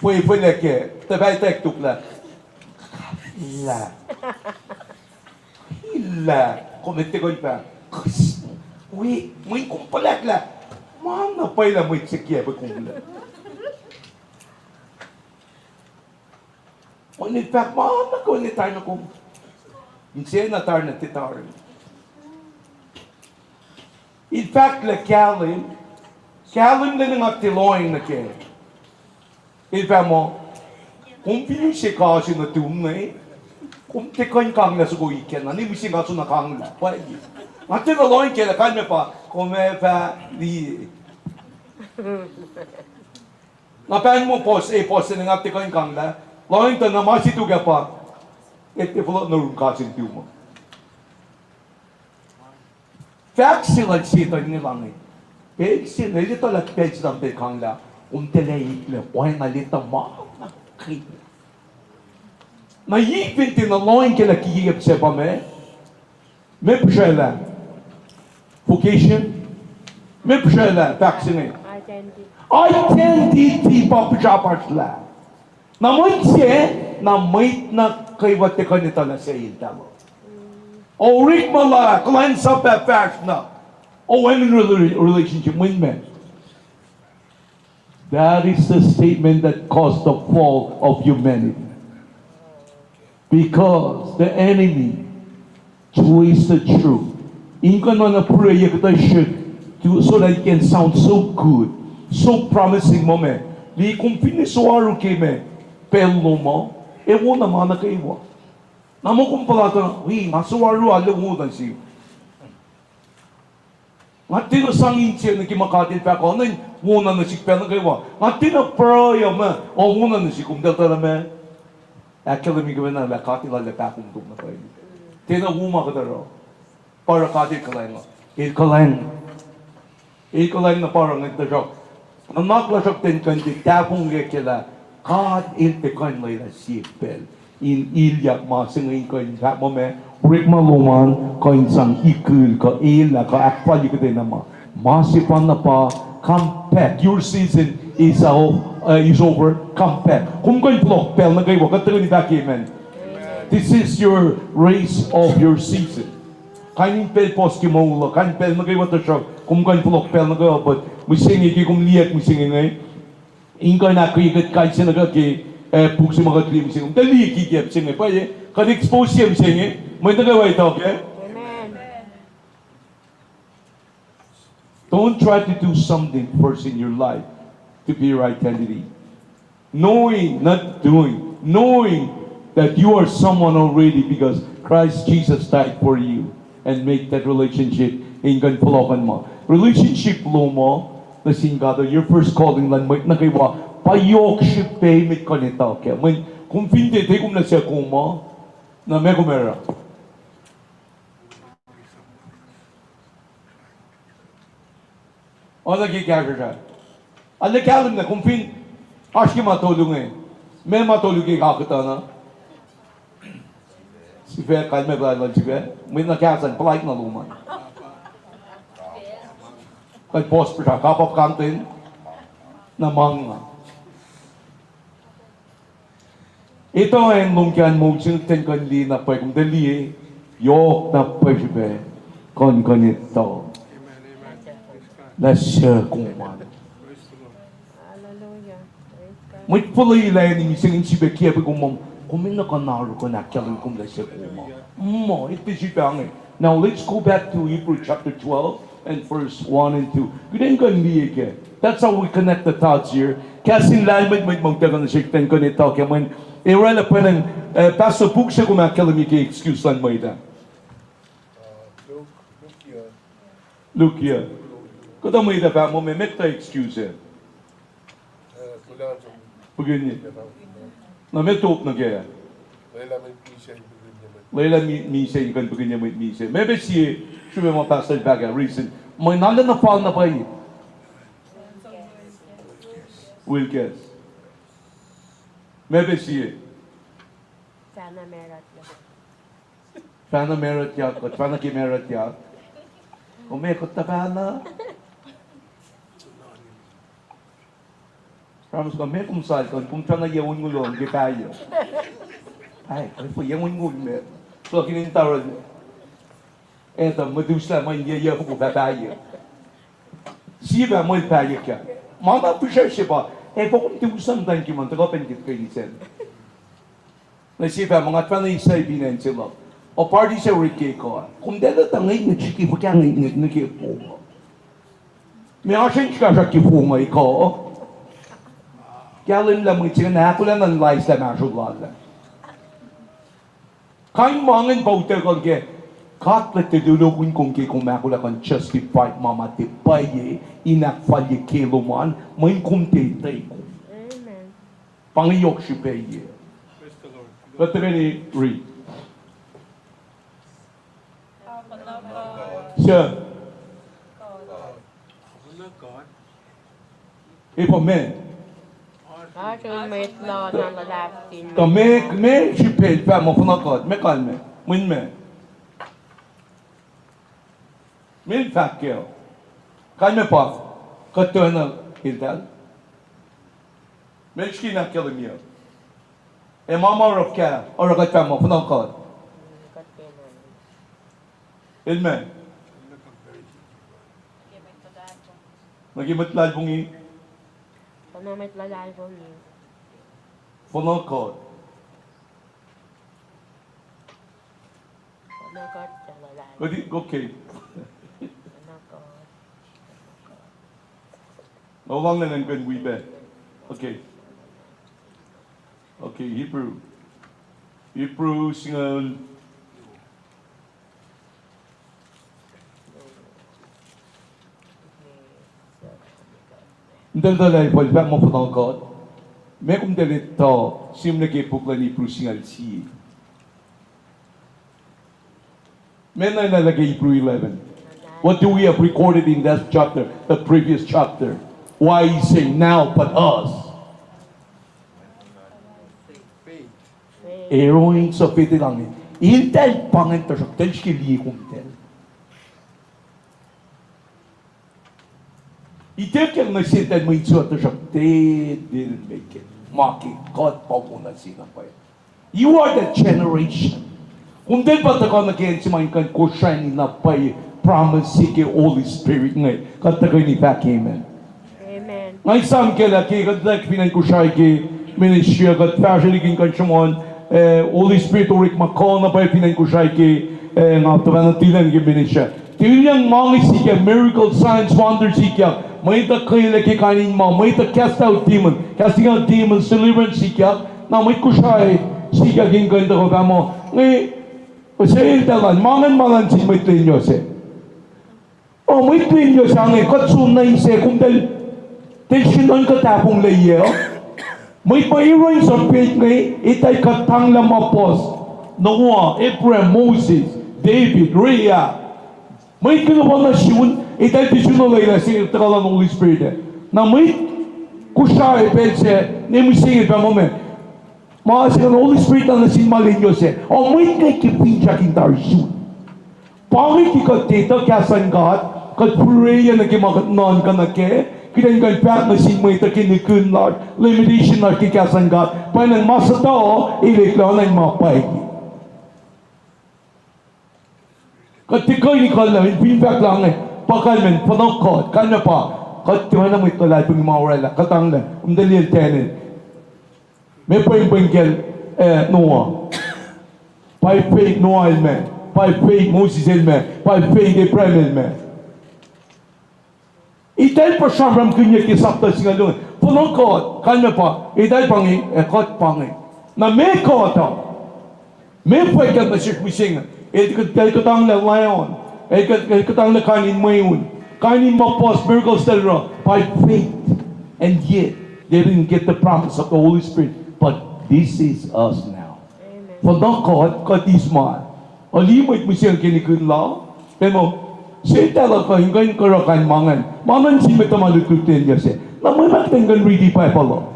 Foi leke, tabay tek tukla. Ila, komete ko pa. Ui, muy kumpalak la. Mana pa ila muy tsekia ba kumla. On in fact, mana ko ni tayo na kum. Insiya na tar na titar. In fact, la kalim na nga tiloin na ke. In fact mo, kung pinusik ka siya na tumay, kung tikoy kang na sugo iken, ani mo siya na kang na, pwede. Mati na loin kaya kanya pa, kung may pa di. Napain mo post na nga tikoy kang na, loin to na masitu ka pa, fulot na rin ka siya tumo. Fact sila sito nilang eh. Peg sila, ito lang peg silang kang na, teleit le, oy na lita ma, nakri. Na yipin tinaloin kila kiyip se pa me pshela. Vocation, me pshela, vaccine. Identity pa pshapashla. Na moitse, na mait na kaywate kanita na sa intalo. O rik mala, cleanse up that fact na. O any relationship with men. That is the statement that caused the fall of humanity. Because the enemy twisted truth. Inka na prayer kita should so that it can sound so good, so promising mo me. Di kung piniswaro kay me, pelo mo, ewo naman na kaiwa. Namo kung pala ito, masuwaro alam mo na siya. Mati na sangin siya na kimakatin pa ako, na muna na siya pala kayo. Mati na prayo ma, o muna na siya kumdelta na me. Actually, may gawin na lakati lang lapakong tum na kayo. Tina uma ka daro. Para kati kalain mo. Ikalain na parang ito siya. Ang maklasok din kandi, tapong kila, kad ilpekan lang na sipel. In ilyak masingin ko yung mo me. Break maluman, kain sang ikul, ka ila, ka akpali ka din naman. Masipan na pa, come back. Your season is over, come back. Kung kayo plok, pel na kayo, katagal ni back, amen. This is your race of your season. kainin pel pos ki maula, kain pel na kayo wato siya, kung kain pulok pel na kayo, but musingi ki kung liyak musingi ngay, ingkay na kayo kat kain siya na kaki, puk si mga kli musingi, dali ki kiyap singi, pa ye, kan expose siya musingi, may na kayo ito, okay? Amen. Don't try to do something first in your life to be your identity. Knowing, not doing, knowing that you are someone already because Christ Jesus died for you and make that relationship in ganpalokan mo. Relationship lo mo na singado, your first calling lang mo na kayo payok ship pay mit kanita kaya kung pinte te kung na siya kuma na may kumera. O lagi kaya siya. Alakalim na kung pin aşkı matolung eh. May matolung ki kakita na. Si Fe kalme bala si Fe. May nakasan palike na luman. Kay post pa siya kapap kantin na mga. Ito ay lungkian mo sinten kanli na pa kung dali yok na pa siya kon kanito. Nasya kuman. Hallelujah. Praise God. Muito pula ilay ni mising insibe kia pe kumam kumin na kanaro ko na kyalu kum da siya kuma. Ito si Pangay. Now let's go back to Hebrews chapter 12 and verse 1 and 2. Good kan liye ke. That's how we connect the thoughts here. Kasi lalman may magtaga na siya ten ko nito kaya man irala pa ng paso book siya kumakilami ke excuse lan mo ita. Look here. Kada mo ita pa mo may meta excuse eh. Begini. Na may top na kaya. Leila misa ikan begini may misa. Maybe si sure mo pastor baga reason. May nanda na fall na pa yi. Will guess. Maybe si Sana meron lang. Sana meron ya, sana ki meron ya. Umekot na ba na? Ramos ka, may kumsal ka, kung siya na yawon ngulong, di tayo. Ay, kaya po, yawon ngulong. So, kinintawag, eto, madusla, may yayaw ko ba tayo. Siya mo tayo ka. Mama, po siya ba? Po, kung tiwusang tayo kiman, tagapangkit kayo ni Sen. Na siya, mga panay sa ibinan sila. O party sa Ricky ko. Kung dala tangay, nagsikip ka ngayon, nagkipo. May asin ka sa kipungay ko. Kaya lang mga siya na ako lang ng lies na nasulala. Kain mangin pauta ko ke katlet te dulogin kong ke kung ako lang justified mamati paye inakfalye keloman may kumtitay ko. Amen. Pangiyok si paye. Let me read. Siya. Ipo men. Aşkın mıytla na lalapin. To me şüpheli ben mo funakot me kalme. Min me. Min fakyo. Kalme pa. Katona hildan. Me şki na kelimiyor. Mama rafka. Oragat ben mo funakot. Ilme. Magimatlal bungi. Ano may lalay ko niyo? Funakot. Ano ka lalay? Okay. Ano ka? Nawang na ng ganwibe. Okay. Okay, Hebrew. Hebrew singal. Dal-dalay po, ba mo funakot? May kung dalit to, siyem na kipukla ni Hebrew singal si. May na nalagay Hebrew 11. What do we have recorded in that chapter, the previous chapter? Why he saying now but us? Eroin sa piti lang. Iltel pangan to siya, tel shkili kong tel. Itekkel na siya tel mo itsuwa to siya, they didn't make it. Maki, God pa muna sinapay. You are the generation Kung din pa taka na kaya si mga Kosrae ni na pay promise si ke Holy Spirit ngay katagay ni back amen. Amen. Ngay sam ke la ke katak pinan Kosrae ke ministry kat fashion king kanchumon Holy Spirit urik makol na pay pinan Kosrae ke nga taban tilan ke ministry. Tilyang mga si ke miracle signs wonders si ke may ta kaya ke kanin ma may ta casting out demons deliverance si ke na may Kosrae si ke king kanta ko kamo ngay Kasi talan mangan si may twin se. Oh may twin yo sa ngay katsun na ise kung tensionan ka tapong laye. May pairoin sa faith ngay itay katang lamapos. Noah, Abraham, Moses, David, Rhea. May kinabonasyon itay tisyon na layla si takalan ng Holy Spirit. Na may Kosrae pense ni mo singit pa moment. Mga ng Holy Spirit ang nasinmalin nyo siya. O may nakikipinja kintarsyon. Pangit ikatita kasan God, kat prayer na kimakatnan ka na ke, kinang pat na sinmay ta kinikun na, limitation na kikasan God, pa nang masa tao, ilikla na yung mapay. Kat tikay ni kalamin, pinback lang eh, pakalmin, panakot, kanya pa, kat timan na mo ito lahat, pag mawala, katang na, umdali ang tenin. May pagpangkel Noah. By faith Noah man. By faith Moses man. By faith Abraham man. Itay pa siya ram kunya kisapta singa doon. Punong kot, kanya pa. Itay pangi, kot pangi. Na may kota. May pagkat na siya kusinga. Katang na lion. Katang na kanin mayon. Kanin mapos, miracles talera. By faith. And yet, they didn't get the promise of the Holy Spirit. But this is us now. For not God is man. Alimit mo siyang kinikun lang. Pero, siya talaga hinggan karakan mangan. Mangan si metamalitutin niya siya. Na may matenggan ready pa pala.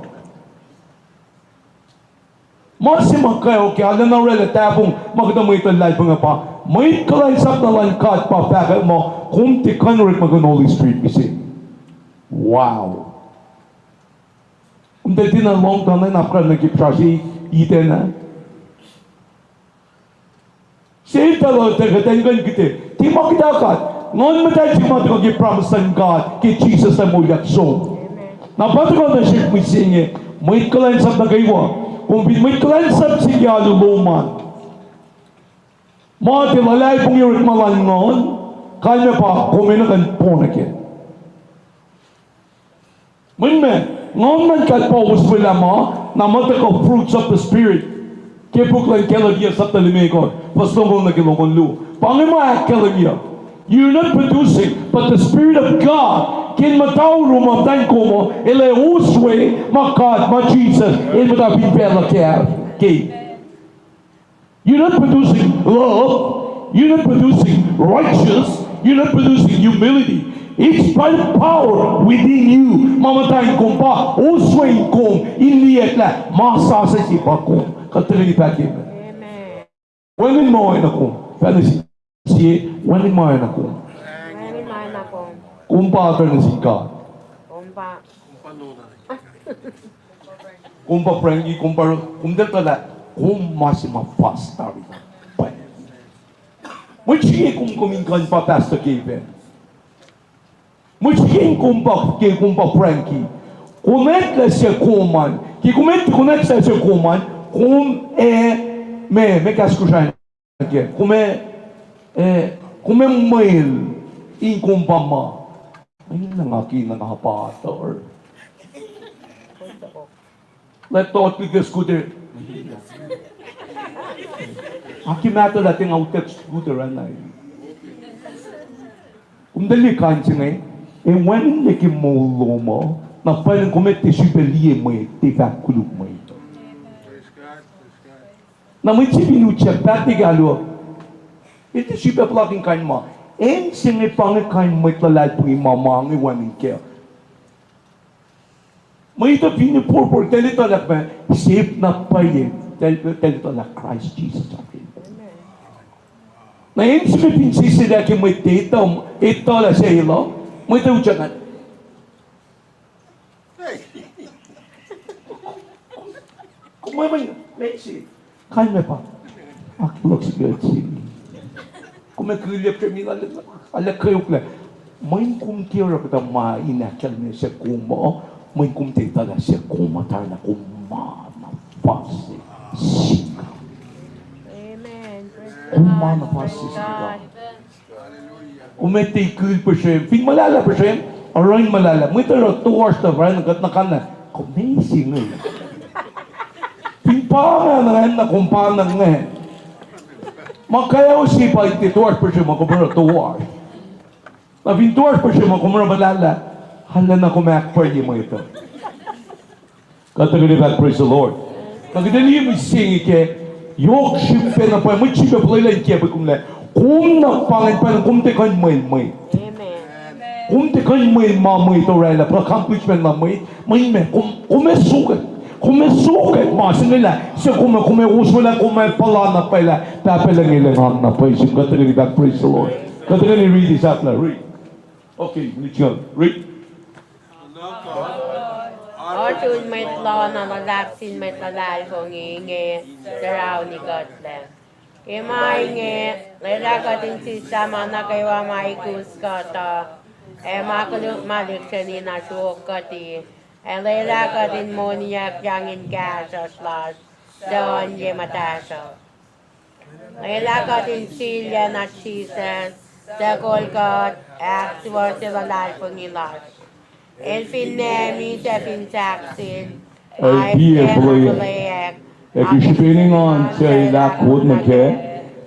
Mas si magkayo kaya alam na relatabong magdamay talay pa pa. May kalansap na langkat pa pagkat mo kung tikan rin mag-Holy Spirit kasi. Wow! Kung dati na long time na napakal nag-ipsa si Eden na. Siya talaga tagatenggan kita. Di mo kitakat. Ngon matay si mga nag-promise ng God kay Jesus na mo yakso. Napatagal na siya kumisingi. May kalansap na kaywa. Kung may kalansap siya luluman. Mga tilalay pong irit malangon. Kanya pa kuminagan po na kaya. Amen. Ngayon ka Paulus wala mo, na mata ka fruits of the Spirit. Kaya po klang kalagya sa talimikon, pastor mo na kilokon lu. Pangima kalagya. You're not producing, but the Spirit of God can mataw rumamtan ko mo, ilay uswe, makat, ma Jesus, in matapin pela kay. You're not producing love, you're not producing righteous, you're not producing humility. It's by the power within you. Mamatayin kong pa, uswain kong, inliyat na, masasa si pa kong. Katalagi pakin. Amen. Wanin mo ay na kong. Pero siya, wanin mo ay na kong. Wanin mo ay na kong. Kumpa na si God. Kumpa. Kumpa Frankie, kumpa tala, kumasima pasta rin. Mwenye kumingkan pa Pastor Kevin. Mwenye kumpa Frankie. Kumet la siya kuman. Ki kumet sa siya kuman. Me kaskushan. Kume mail. In kumpa ma. Ayun lang akin na nakapator. Let thought with the scooter. Aki mato dating autek scooter anay. Dali kansi ngay. When leki molo mo, na paling kumete sibelie mo tiga kuluk mo. Na may sibinucha pati galo. Ito siya plaking kain mo. En singi pangi kain mo italad po imamangi waning kaya. May ito pinipurpur, talito lang ba, safe na paye, talito lang Christ Jesus akin. Na yun siya pinsisila ki may tita, ito lang sa ilo, may ito dyan. Kung may may, kain mo pa. Ako Looks good, see. Kung may kilip siya, ala kayo pala. May kumtira kita mainakal niya siya kumo. May kumtira siya kumatar na kumana pasi sika. Amen. Kumana pasi sika. Kung may tikil pa siya, fin malala pa siya, aroy malala. May taro 2 hours na parang nagat na. Amazing eh. Pinpangan na rin na kumpanang nga eh. Makayaw si 2 hours pa siya makumara 2 hours. Na 2 hours pa siya makumara malala. Hala na kumak pa niya mo ito. Katagali back, praise the Lord. Kagdali yung sing ike, yok shimpe na pa, may chiga pala ilan kaya ba kung kung nagpangin pa ng kumte kan may. Amen. Kumte kan may mamay ito rin, para accomplishment mamay, may, kung may sukat, masin nila, siya kung may uso lang, kung may pala na pala, tapalang ilang na pa, isip katagali back, praise the Lord. Katagali read this out now, read. Okay, read. Orchun may tlo na malaksin may talal kong inge saraw ni Godle. Imay nge, lera ka din sistema na kaywa maikus ka to. Makuluk malik siya ni nasuk ka ti. Lera ka din mo niya kyangin ka sa slash. Doon ye mataso. Lera ka din silya na Jesus. Sa kolkot, actual sa lalal kong ilas. El finemi sa pinsaksin. Ay piyeploye. Ekisipinin on sa ilakot na ke.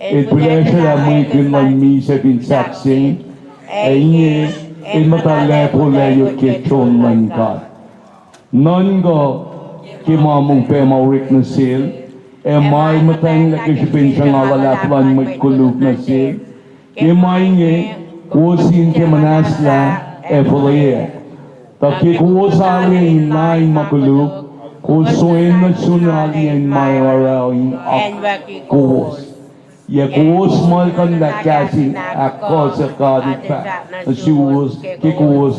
Ilpilesya na may kinman mi sa pinsaksin. Ay nye, ilmatalepo layo kitron man ka. Non go, kimamong pe maurik na sil. May matang nakisipin siya nga walaplan magkulog na sil. Kimay nye, kusin kimanasla, eploye. Taki kuwasali nai makuluk, kusuin na sunali ang mayaraw kuwas. Ya kuwas mal kan lakasin ako sa kadit pa. Nasiwas, kikuwas.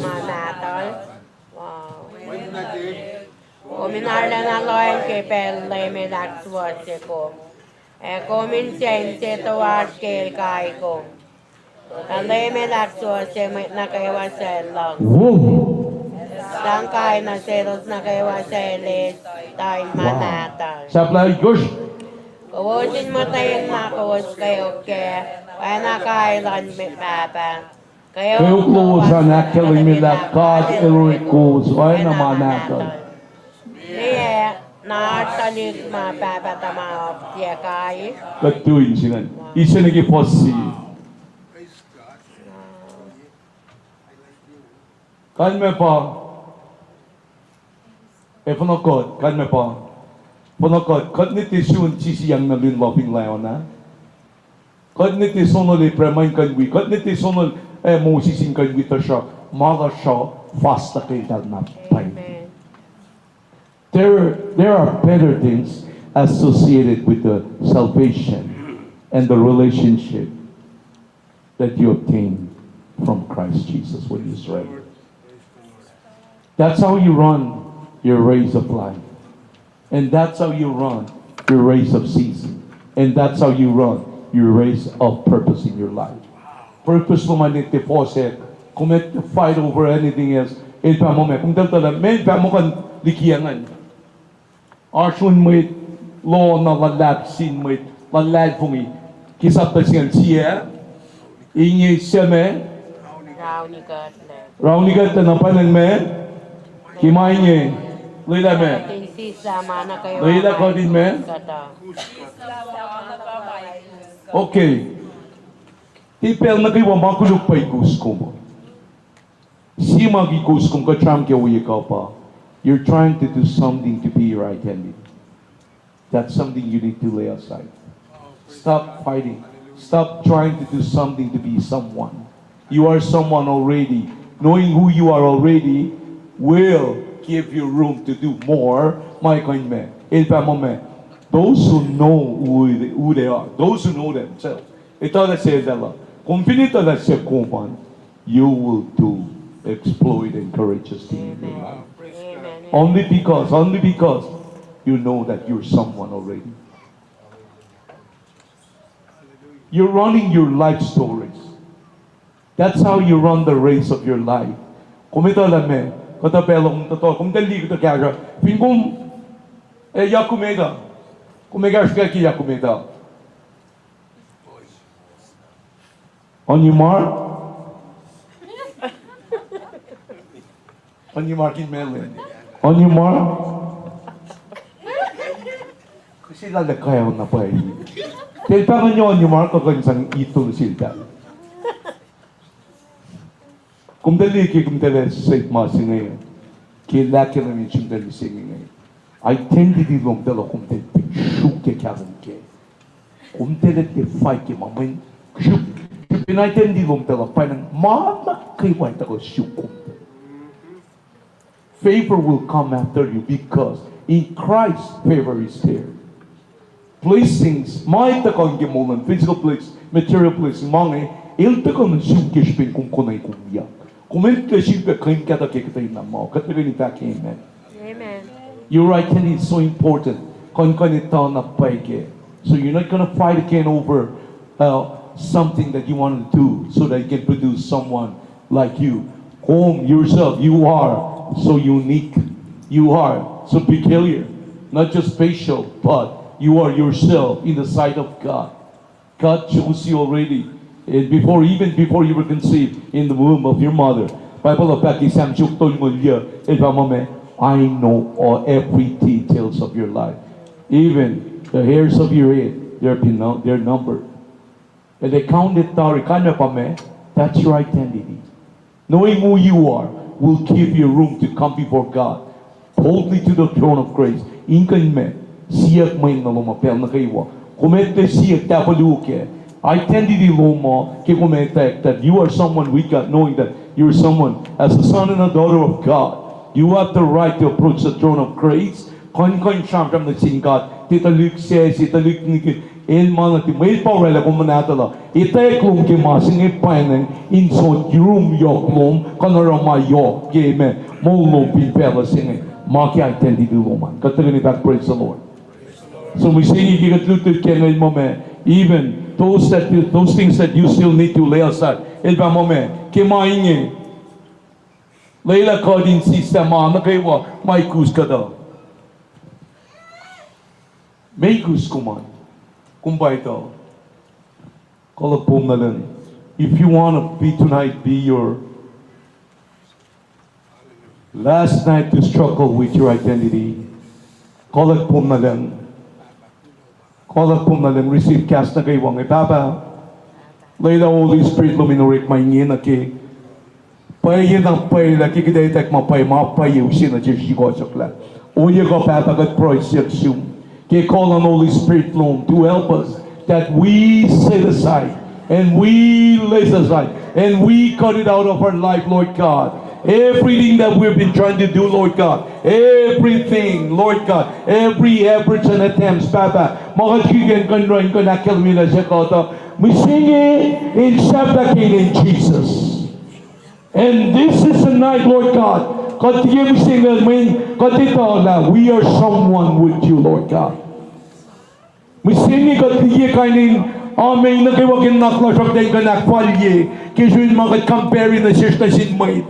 Kuminar na na loyan kay Pelle may laksuwas ko. Kuminsense tawas kay kay ko. Alay may laksuwas na kayawa sa lang. Sangkay na selos na kayo waselis tayo manatan. Supply gosh. Kuwasin mo tayo na kuwas kayo ke. Kaya na kailan may papa. Kayo kuwasan na kalimila kad ilikuwas. Kaya na manatan. Niya, naarsalit ma papa tamaop siya kayo. Katuin sinan. Isa nagiposi. Kan me pa. Punokot, kan me pa. Punokot, kat niti siun sisiyang na lunwapin layo na. Kat niti sonol premain kan wi. Kat niti sonol mo sising kan wi ta siya. Mala siya, fast na kayo na pay. There are better things associated with the salvation and the relationship that you obtain from Christ Jesus when you surrender. That's how you run your race of life. And that's how you run your race of season. And that's how you run your race of purpose in your life. Purpose naman ito po siya. Kung may fight over anything else, ito mo may. Kung tala, may mo kan likiyangan. Arsun mo law na lalad, sin mo lalad po mi. Kisap na siya. Ingi siya me. Raunigat na napanan me. Kimay niya. Lila me. Lila ko din me. Okay. Tipel na kayo makulog pa ikus ko mo. Si magikus kung kacham kaya uwi ka pa. You're trying to do something to be right-handed. That's something you need to lay aside. Stop fighting. Stop trying to do something to be someone. You are someone already. Knowing who you are already will give you room to do more. My kind man. Those who know who they are, those who know themselves, ito na siya dala. Kung pinito na siya kuman, you will do exploit and courageous things in your life. Only because you know that you're someone already. You're running your life stories. That's how you run the race of your life. Kung ito alam kata pelong totoo, kung dali ko kaya, pingkong yakumeda, kung may gas kaya yakumeda. On your mark, on your mark in Melon, on your mark. Kasi lalakaya ko na pa eh. Kailangan nyo on your mark, kung isang itong silta. Kung dali kung dali sa masi ngayon, kailangan namin siyang dali sa ngayon. I tend to be long dala kung dali shoot ke kaya ke. Kung dali ke fight ke mamay shoot. I tend to long dala parang makakaiwait ako shoot kung dali. Favor will come after you because in Christ favor is there. Blessings, may takang gemulan, physical blessings, material blessings, mga iltakang shoot ke spin kung kunay kung yak. Comment ka siya kain kata kikita na mo. Katulad back, amen. Amen. Your identity is so important. Kung ito na paike. So you're not gonna fight again over something that you want to do so that you can produce someone like you. Home yourself, you are so unique. You are so peculiar. Not just facial, but you are yourself in the sight of God. God chose you already. And even before you were conceived in the womb of your mother, Bible of I know every details of your life. Even the hairs of your head, they're numbered. And they counted that's your identity. Knowing who you are will give you room to come before God, boldly to the throne of grace. Identity lomo that you are someone with God, knowing that you are someone as a son and a daughter of God. You have the right to approach the throne of grace. God, Tita Luke says, Tita Luke in manati may power la kumanatala. Ite klum ke masing ipainen in so room yok lom kanara ma yok game molom pipela sing maki identity loman. Katrini back, praise the Lord. So we say you get looted kenel moment. Even those things that you still need to lay aside. Elba moment, kemainge. Leila coding system na kaywa may kus kada. May kus kuman. Kumbay ito. Kalapom na lang. If you want to be tonight, be your last night to struggle with your identity. Kalapom na lang. Receive cast na kayo ang itaba. Lay the Holy Spirit luminurik may ngin na ki. Payin ang pay na kikidayitek mapay mapayiw siya na jishiko sakla. Unya ko papagat project sum. Ki call on Holy Spirit Lord to help us that we set aside and we lay aside and we cut it out of our life, Lord God. Everything that we've been trying to do, Lord God. Everything, Lord God. Every efforts and attempts, Papa. We sing it in Shabdakin in Jesus. And this is the night, Lord God. We are someone with you, Lord God. We sing it Amen. Nakiwagin naklasok na ikanakpalye. Kisuin mga comparing na siya sin mait.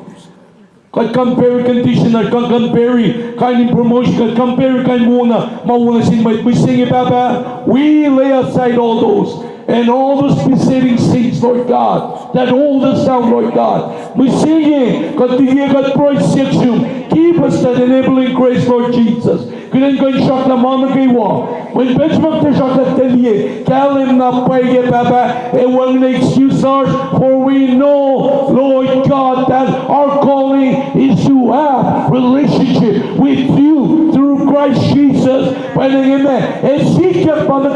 Kad compare conditioner, kad compare kind of promotion, kad compare kind muna, mauna sin mait. We sing it, Papa. We lay aside all those. And all those besetting things, Lord God, that hold us down, Lord God. We sing it, God, the year God projects you. Keep us that enabling grace, Lord Jesus. Couldn't go and shock the mama kaywa. When benchmark the shock that tell you, tell him not pay Papa, it won't excuse us, for we know, Lord God, that our calling is to have relationship with you through Christ Jesus. And seek your Father,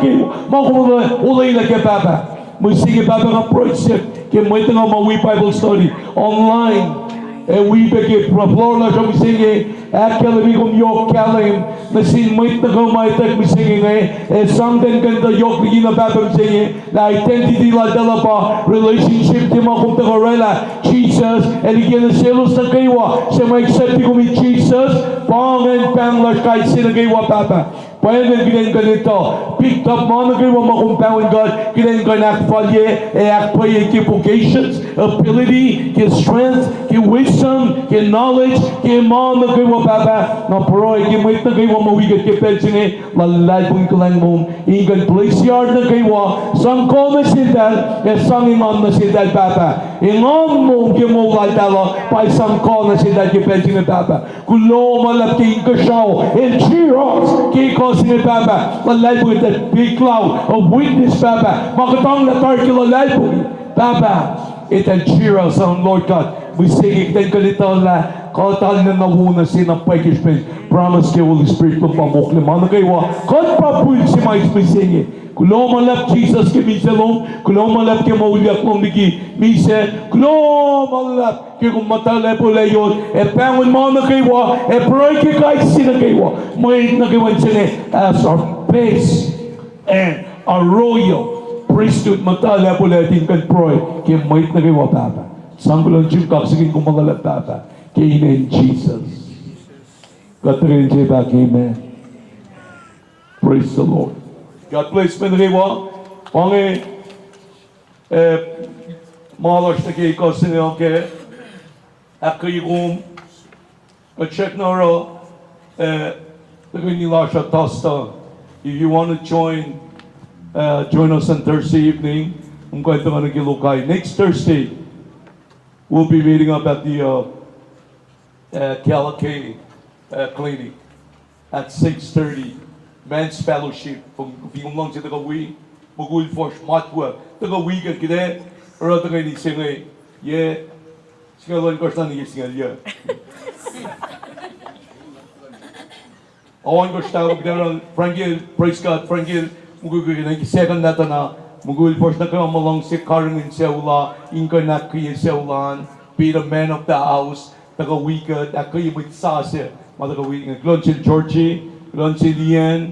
Papa. We sing it, Papa, project. Can wait on my Bible study online. And we begin from Florida, so we sing it. Actually, we come York Kalim. The scene might go my tech, we sing it. And something can the York begin a Papa singing. The identity la delapa, relationship, Timakum Tagarella, Jesus, and again the Sailors Nakawa. So I accept you with Jesus. Bong and Pam like I sin again, Papa. Pwede ginain ka nito. Picked up mo na kayo makumpawin God. Ginain ka na akfalye, akpaye ki vocations, ability, ki strength, ki wisdom, ki knowledge, ki mo na kayo baba. Na proy, ki mo ito kayo mawigat ki pensine, lalay pong ikulang mo. Ingan place yard na kayo, sang ko na sidal, sang imam na sidal baba. Ingon mo ki mo ladalo, pa sang ko na sidal ki pensine baba. Kulo malap ki inka show, in cheeros, ki sini Baba, lalay po that big cloud of witness Baba, makatang na tar kilalay po Baba, it'll cheer us on Lord God. We sing it then kalito la, kautal na nawuna sinapay kishpin, promise kay Holy Spirit kung pamukli, mana kayo, kung papul si mais may singin. Kulo malap Jesus ke misalong, kulo malap ke mauliak mong bigi, mise, kulo malap ke kung matala po layon, pangon mo na kayo, proy ke kahit sina kayo, may na kayo sini as our base and our royal priesthood, matala po layon kan proy, ke may na kayo Papa. Sanggulang Jim kaksigin kong mga Papa, ke in Jesus. Katarin siya back, amen. Praise the Lord. God bless me nariwa. Pangi malas na kay kasi niyo ke akayum check na ro tagay nila siya tosta. If you want to join us on Thursday evening, I'm going to Managilukay. Next Thursday, we'll be meeting up at the Kalakay clinic at 6:30. Men's fellowship from lang sa tagawi mugul force matwa tagawi ka kide ro tagay ni singay ye singalon ko sa ni singal ye awan ko sa gdaron Frankie praise God Frankie mugul ko na second nata na mugul force na ka malong si Karin sa ula incarnate kiya sa ulan be the man of the house tagawi ka akoy mit sa se matagawi ng Glonchen Georgie Glonchen Lian